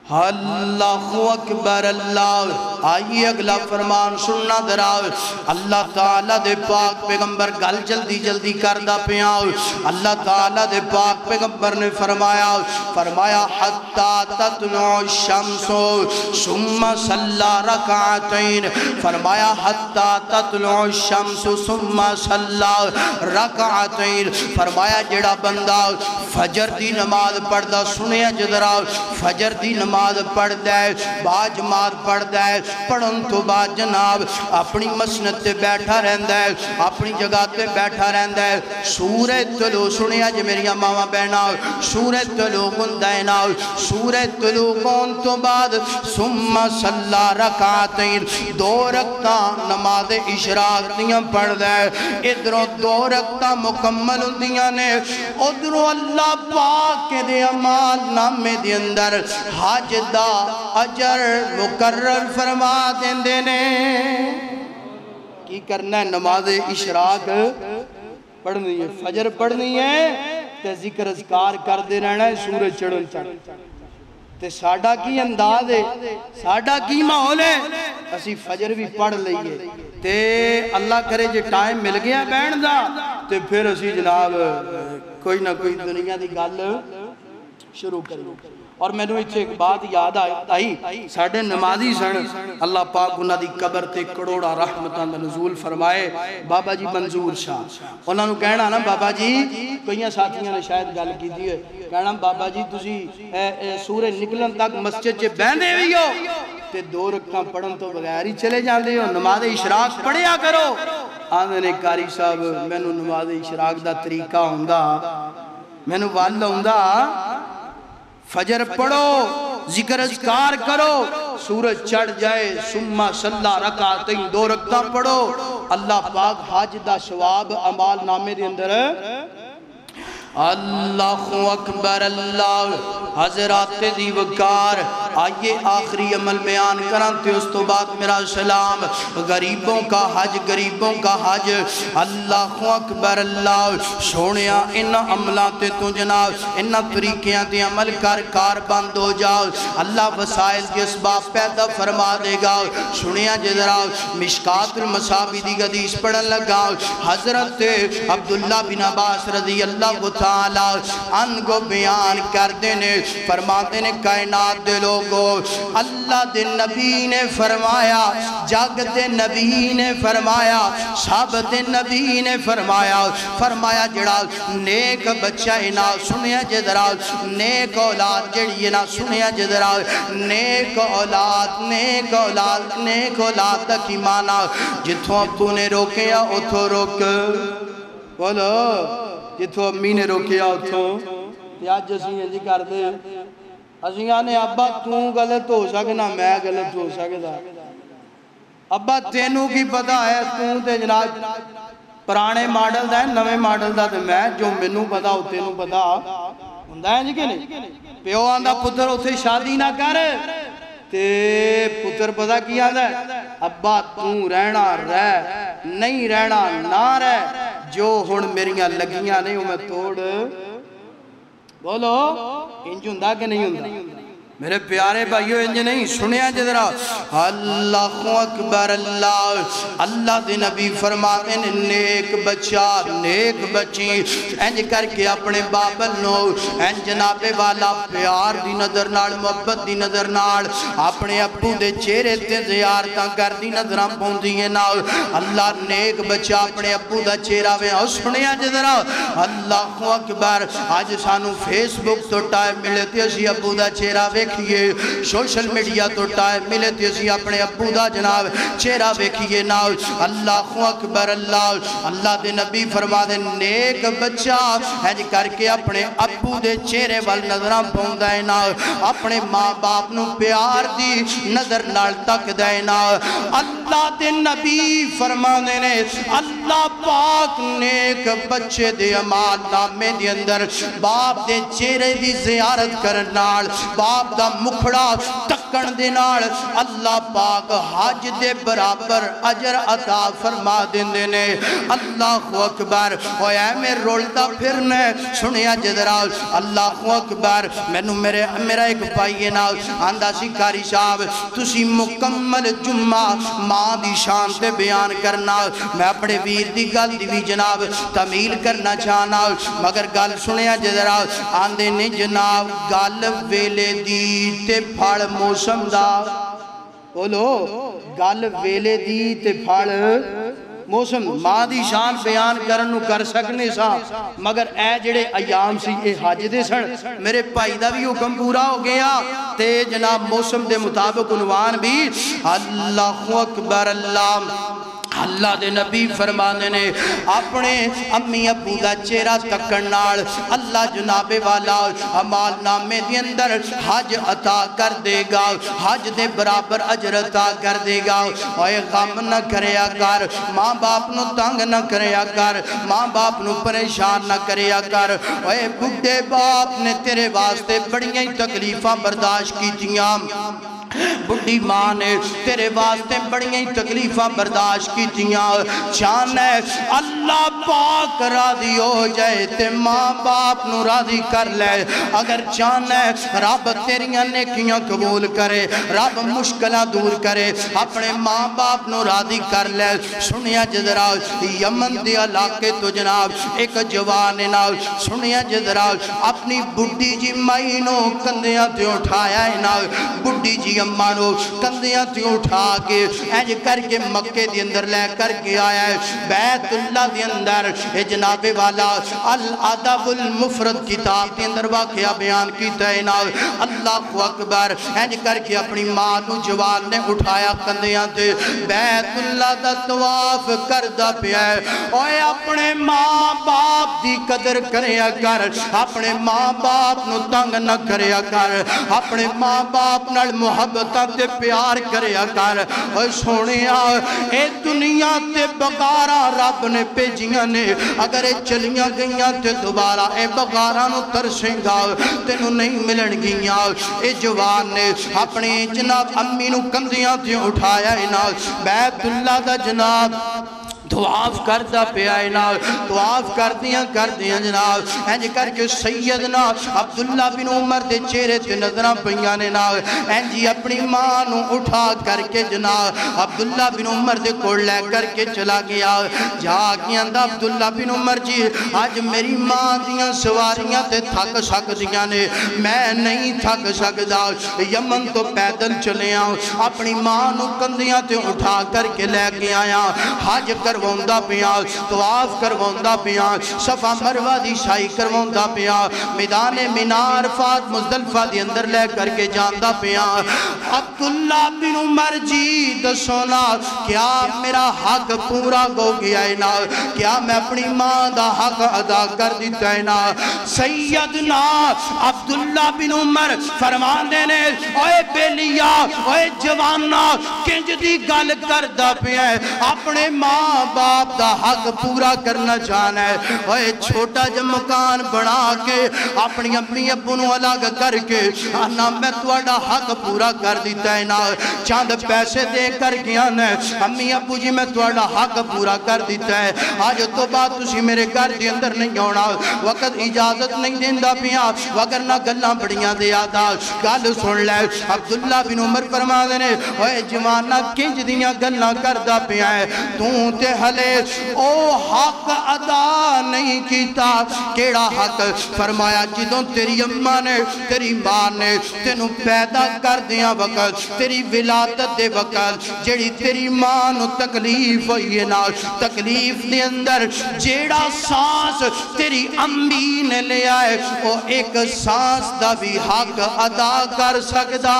اللہ اکبر، اللہ آئیے اگلا فرمان سننا دراؤ، اللہ تعالیٰ دے پاک پیغمبر گل جلدی جلدی کردہ پیاؤ، اللہ تعالیٰ دے پاک پیغمبر نے فرمایا حتی تطلع الشمس ثم صلی رکعتین، فرمایا حتی تطلع الشمس ثم صلی رکعتین، فرمایا جڑا بندہ فجر دی نماز پڑھدا، سنیا جدراؤ فجر دی نماز پڑھ دے، با جماعت پڑھ دے، پڑھن تو بعد جناب اپنی مسند تے بیٹھا رہندا ہے، اپنی جگہ تے بیٹھا رہندا ہے، سورہ طلوع، سنیا جی میری ماما بہنا، سورہ طلوع ہوندا ہے نا، سورہ طلوع ہون تو بعد ثم صلی رکعتین، 2 رکعتاں نماز اشراق دیاں پڑھ دے، ادھروں 2 رکعتاں مکمل ہوندیاں نے، ادھروں اللہ پاک کے دے اعمال نامے دے اندر حج دا اجر مقرر فرما دیندے نے۔ کی کرنا ہے؟ نماز اشراق پڑھنی ہے، فجر پڑھنی ہے، تے ذکر اذکار کر دے رہنا ہے، سورج چڑھن چڑھ تے ساڑھا کی انداز ہے، ساڑھا کی ماحول ہے، اسی فجر بھی پڑھ لئیے تے اللہ کرے جے ٹائم مل گیا بین دا تے پھر اسی جناب کوئی نہ کوئی دنیا دی گل شروع کریں۔ اور میں نے ایک بات یاد آئی، ساڑھے نمازی سن، اللہ پاک انہاں دی قبر تے کروڑا رحمتاں دا نزول فرمائے، بابا جی منظور شاہ، انہاں نو کہنا نا بابا جی، کوئیاں ساتھیاں نے شاید گل کی دیئے، کہنا بابا جی تسی سورہ نکلن تک مسجد چے بیندے ہوئی ہو تے 2 رکعتاں پڑھن تو بغیر ہی چلے جاندے ہو، نماز اشراق پڑھیا کرو۔ آندے نے قاری صاحب میں نو نماز اشراق دا طریقہ ہوندہ، میں نو وال ہوندہ، فجر پڑھو، ذکر اذکار کرو، سورج چڑھ جائے، ثم صلی رکعتین، 2 رکعتاں پڑھو، اللہ پاک حج دا ثواب اعمال نامے دے اندر۔ اللہ اکبر، اللہ حضرات دی وقار آئیے آخری عمل بیان کرتے اس تو بعد میرا سلام۔ غریبوں کا حج، غریبوں کا حج، اللہ اکبر اللہ سونیا ان عملاتے تو جناب ان طریقیاں تے عمل کار بند ہو جاؤ، اللہ وسائل کے اسباب پیدا فرما دے گا۔ سنیا جدرا مشکات المصابی دی حدیث پڑھن لگا، حضرت عبداللہ بن عباس رضی اللہ تعالی عنہ کو بیان کر دینے فرماتے نے کائنات دے لوگو اللہ دے نبی نے فرمایا، جگ دے نبی نے فرمایا، سب دے نبی نے فرمایا جڑا نیک بچہ اینا سنیا جدرا نیک اولاد جڑی اینا سنیا جدرا نیک اولاد دا کی مانا جتھوں ابو نے روکیا اتھو روک بولو، جتھوں امی نے روکیا اتھوں یا جسی جی کر دے اسیاں نے ابا تو غلط ہو سکنا میں غلط ہو سکتا ابا تینوں کی پتہ ہے تو تے جناب پرانے ماڈل دا ہے نویں ماڈل دا تے میں جو منوں پتہ ہو تینوں پتہ ہوندہ ہے جی کہ نہیں پیو آندہ پتر اتھے شادی نہ کر تے پتر پتہ کیا ہے ابا تو رہنا رہ نہیں رہنا نہ رہ جو ہن میریاں لگیاں نہیں ہوں میں توڑ بولو انج ہوندا کہ نہیں ہوندا میرے پیارے بھائیو انج نہیں سنیا جدرا اللہ اکبر اللہ دے نبی فرماتے ہیں نیک بچہ نیک بچی انج کر کے اپنے بابل نو انج جناب والا پیار دی نظر نال محبت دی نظر نال اپنے ابو دے چہرے تے زیارتاں کر دی نظراں پوندی ہیں نال اللہ نیک بچہ اپنے ابو دا چہرہ وے او سنیا جدرا اللہ اکبر آج سانو فیس بک تو ٹائم ملے تے اسی ابو دا چہرہ وے دیکھئے سوشل میڈیا تو ٹائم ملے تیسی اپنے ابو دا جناب چہرہ بیکھئے ناؤ اللہ اکبر اللہ دے نبی فرما دے نیک بچہ ہج کر کے اپنے ابو دے چہرے وال نظران پہن دائے ناؤ اپنے ماں باپ نو پیار دی نظر نال تک دائے ناؤ اللہ دے نبی فرما دے نے اللہ پاک نیک بچے دے عمال نامے دے اندر باپ دے چہرے دی زیارت کرنال باپ دا مکھڑا تکن دے نال اللہ پاک حج دے برابر اجر عطا فرما دیندے نے اللہ اکبر اوہ اے میں رولتا پھرنے سنیا جدرا اللہ اکبر میرا ایک پائیے نا آندہ سکاری صاحب تسی مکمل جمعہ ماں دی شان تے بیان کرنا میں اپنے ویر دی گل دی بھی جناب تمیل کرنا چاہنا مگر گل سنیا جدرا آندے نے جناب گل ویلے دی تے پھاڑ موسم دا بولو گل ویلے دی تے پھاڑ موسم ماں دی شان بیان کرنو کر سکنے سا مگر اے جڑے ایام سی اے حج دے سن میرے پائی دا بھی حکم پورا ہو گیا تے جناب موسم دے مطابق عنوان بھی اللہ اکبر اللہ دے نبی فرمانے نے اپنے امی ابو دا چہرہ تکنال اللہ جناب والا عمال نامے دی اندر حج عطا کر دے گا حج دے برابر اجر عطا کر دے گا اوہ غم نہ کریا کر ماں باپ نو تنگ نہ کریا کر ماں باپ نو پریشان نہ کریا کر اوہ بڑھے باپ نے تیرے واسطے بڑیاں تکلیفہ برداشت کی تیاں بڑی ماں نے تیرے واسطے بڑیاں تکلیفہ برداشت کی تیاں چاہنے اللہ پاک راضی ہو جائے تے ماں باپ نو راضی کر لے اگر چاہنے رب تیریاں نیکیاں قبول کرے رب مشکلہ دور کرے اپنے ماں باپ نو راضی کر لے سنیا جدرا یمن دے علاقے تو جناب ایک جوان نا سنیا جدرا اپنی بڑی جی مائنوں کندیاں تے اٹھایا ہے نا بڑی جی امانو کندیاں تے اٹھا کے اینج کر کے مکے دی اندر لے کر کے آیا ہے بیت اللہ دی اندر جناب والا الادب المفرد کتاب دی اندر واقعہ بیان کیتا ہے نا اللہ اکبر اینج کر کے اپنی ماں نو جوان نے اٹھایا کندیاں تے بیت اللہ دا طواف کردہ پیا ہے اوہ اپنے ماں باپ دی قدر کریا کر اپنے ماں باپ نو تنگ نہ کریا کر اپنے ماں باپ نال محبتاں تے پیار کریا کر اوہ سونیا اے دنیا تے بغارا رب نے پیجیاں دیاں نے اگر چلیاں گئیاں تے دوبارہ اے بغاراں نو ترسیں گا تینوں نہیں ملن گیاں اے جوان نے اپنی جناب امی نو کندیاں تے اٹھایا انہاں بیت اللہ دا جناب دعاف کردہ پہ آئے نال دعاف کردیاں جناب اینج کر کے سیدنا عبداللہ بن عمر دے چہرے تے نظرہ پیانے نال اینجی اپنی ماں نو اٹھا کر کے جناب عبداللہ بن عمر دے کوڑ لے کر کے چلا گیا جا کے اندہ عبداللہ بن عمر جی آج میری ماں دیاں سواریاں تے تھک سکدیاں نے میں نہیں تھک سکدا یمن تو پیدل چلے آؤں اپنی ماں نو کندیاں تے اٹھا کر کے لے کے آیا حج کرواؤندا پیا طواف کرواؤندا پیا صفا مروہ دی سائی کرواؤندا پیا میدان منی عرفات مزدلفہ دی اندر لے کر کے جاندا پیا عبداللہ بن عمر جی دسونا کیا میرا حق پورا ہو گیا ہے نا کیا میں اپنی ماں دا حق ادا کر دیتا ہے نا سیدنا عبداللہ بن عمر فرمان دینے اوے بیلیا اوے جوانا کنج دی گل کردہ پیا ہے اپنے ماں باپ دا حق پورا کرنا چاہنا ہے اوے چھوٹا جب مکان بنا کے اپنی امی ابو نو الگ کر کے آنا میں توڑا حق پورا کر دیتا ہے نا چاند پیسے دے کر گیا نا امی ابو جی میں توڑا حق پورا کر دیتا ہے آج تو بات تسی میرے گھر دی اندر نہیں ہونا وقت اجازت نہیں دیندہ پیا وگرنہ گلہ بڑیاں دے آدھا گل سن لے عبداللہ بن عمر فرما دینے اوے جوانہ کنج دیاں گلہ کردہ پیا ہے تے حلے او حق ادا نہیں کیتا کیڑا حق فرمایا جدوں تیری اماں نے تیری ماں نے تینوں پیدا کر دیا وقت تیری ولادت دے وقت جیڑی تیری ماں نو تکلیف ہوئی ہے نا تکلیف دے اندر جیڑا سانس تیری امی نے لے آئے او ایک سانس دا بھی حق ادا کر سکدا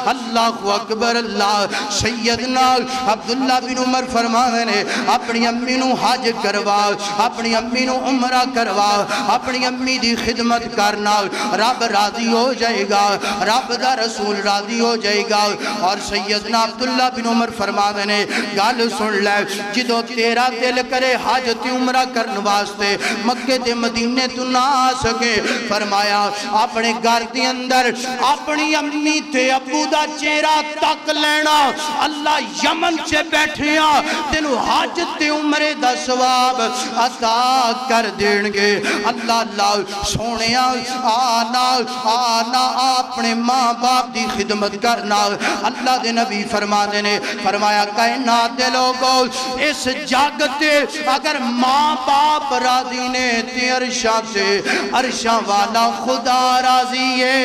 اللہ اکبر اللہ سیدنا عبداللہ بن عمر فرمانے نے اپنی امی نو حج کروا اپنی امی نو عمرہ کروا اپنی امی دی خدمت کرنا رب راضی ہو جائے گا رب دا رسول راضی ہو جائے گا اور سیدنا عبداللہ بن عمر فرما دینے گل سن لے جدو تیرا دل کرے حج تے عمرہ کرن واسطے مکہ تے مدینے تو نہ آ سکے فرمایا اپنے گھر دے اندر اپنی امی تے ابو دا چہرہ تک لینا اللہ یمن سے بیٹھیا تینو حج تے عمرے دا ثواب عطا کر دینگے اللہ اللہ سونیا آنا اپنے ماں باپ دی خدمت کرنا اللہ دے نبی فرما دینے فرمایا کائنات دے لوگوں اس جاگتے اگر ماں باپ راضی نے تے عرشاں سے عرشاں والا خدا راضی ہے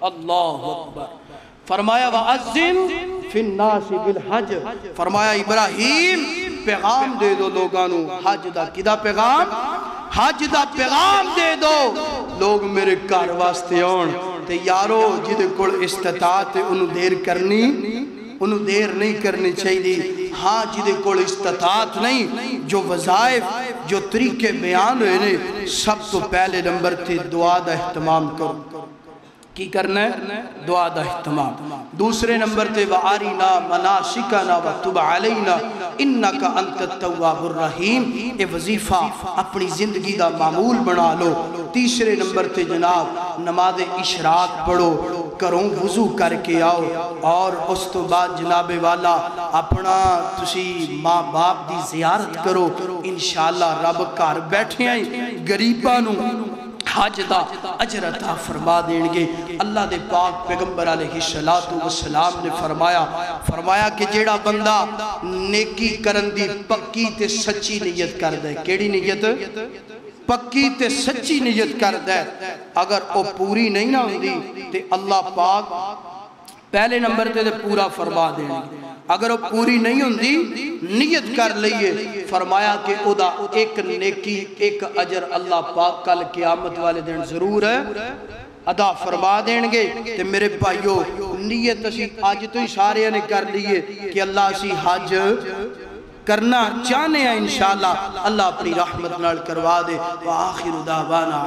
اللہ اکبر فرمایا وَأَذِّن فِي النَّاسِ بِالْحَجِ فرمایا ابراہیم پیغام دے دو لوگانو حج دا کدا پیغام حج دا پیغام دے دو لوگ میرے کار واسطے آن تے یارو جدے کل استطاعت انہوں دیر کرنی انہوں دیر نہیں کرنی چاہیے ہاں جدے کل استطاعت نہیں جو وظائف جو طریقے بیان ہوئے نے سب تو پہلے نمبر تے دعا دا اہتمام کرو کی کرنا ہے دعا دا اہتمام دوسرے نمبر تے وَآرِنَا مَنَاسِكَنَا وَتُبْ عَلَيْنَا إِنَّكَ أَنْتَ التَّوَّابُ الرَّحِيمُ اے وظیفہ اپنی زندگی دا معمول بنا لو تیسرے نمبر تے جناب نماز اشراق پڑھو کروں وضو کر کے آؤ اور اس تو بعد جناب والا اپنا تسی ماں باپ دی زیارت کرو انشاءاللہ رب کار بیٹھے آئیں گریبانوں حج دا اجر عطا فرما دینگے اللہ دے پاک پیغمبر علیہ السلام نے فرمایا کہ جیڑا بندہ نیکی کرن دی پکی تے سچی نیت کر دے کیڑی نیت پکی تے سچی نیت کر دے اگر وہ پوری نہیں نہ ہوندی تے اللہ پاک پہلے نمبر تے پورا فرما دینگے اگر وہ پوری نہیں ہوندی نیت کر لئیے فرمایا کہ او دا ایک نیکی ایک اجر اللہ پاک کل قیامت والے دن ضرور ہے ادا فرما دینگے تے میرے بھائیو نیت اسی آج تو ہی سارے نے کر لیے کہ اللہ اسی حج کرنا چاہنے ہیں انشاءاللہ اللہ اپنی رحمت نال کروا دے وآخر دعوانا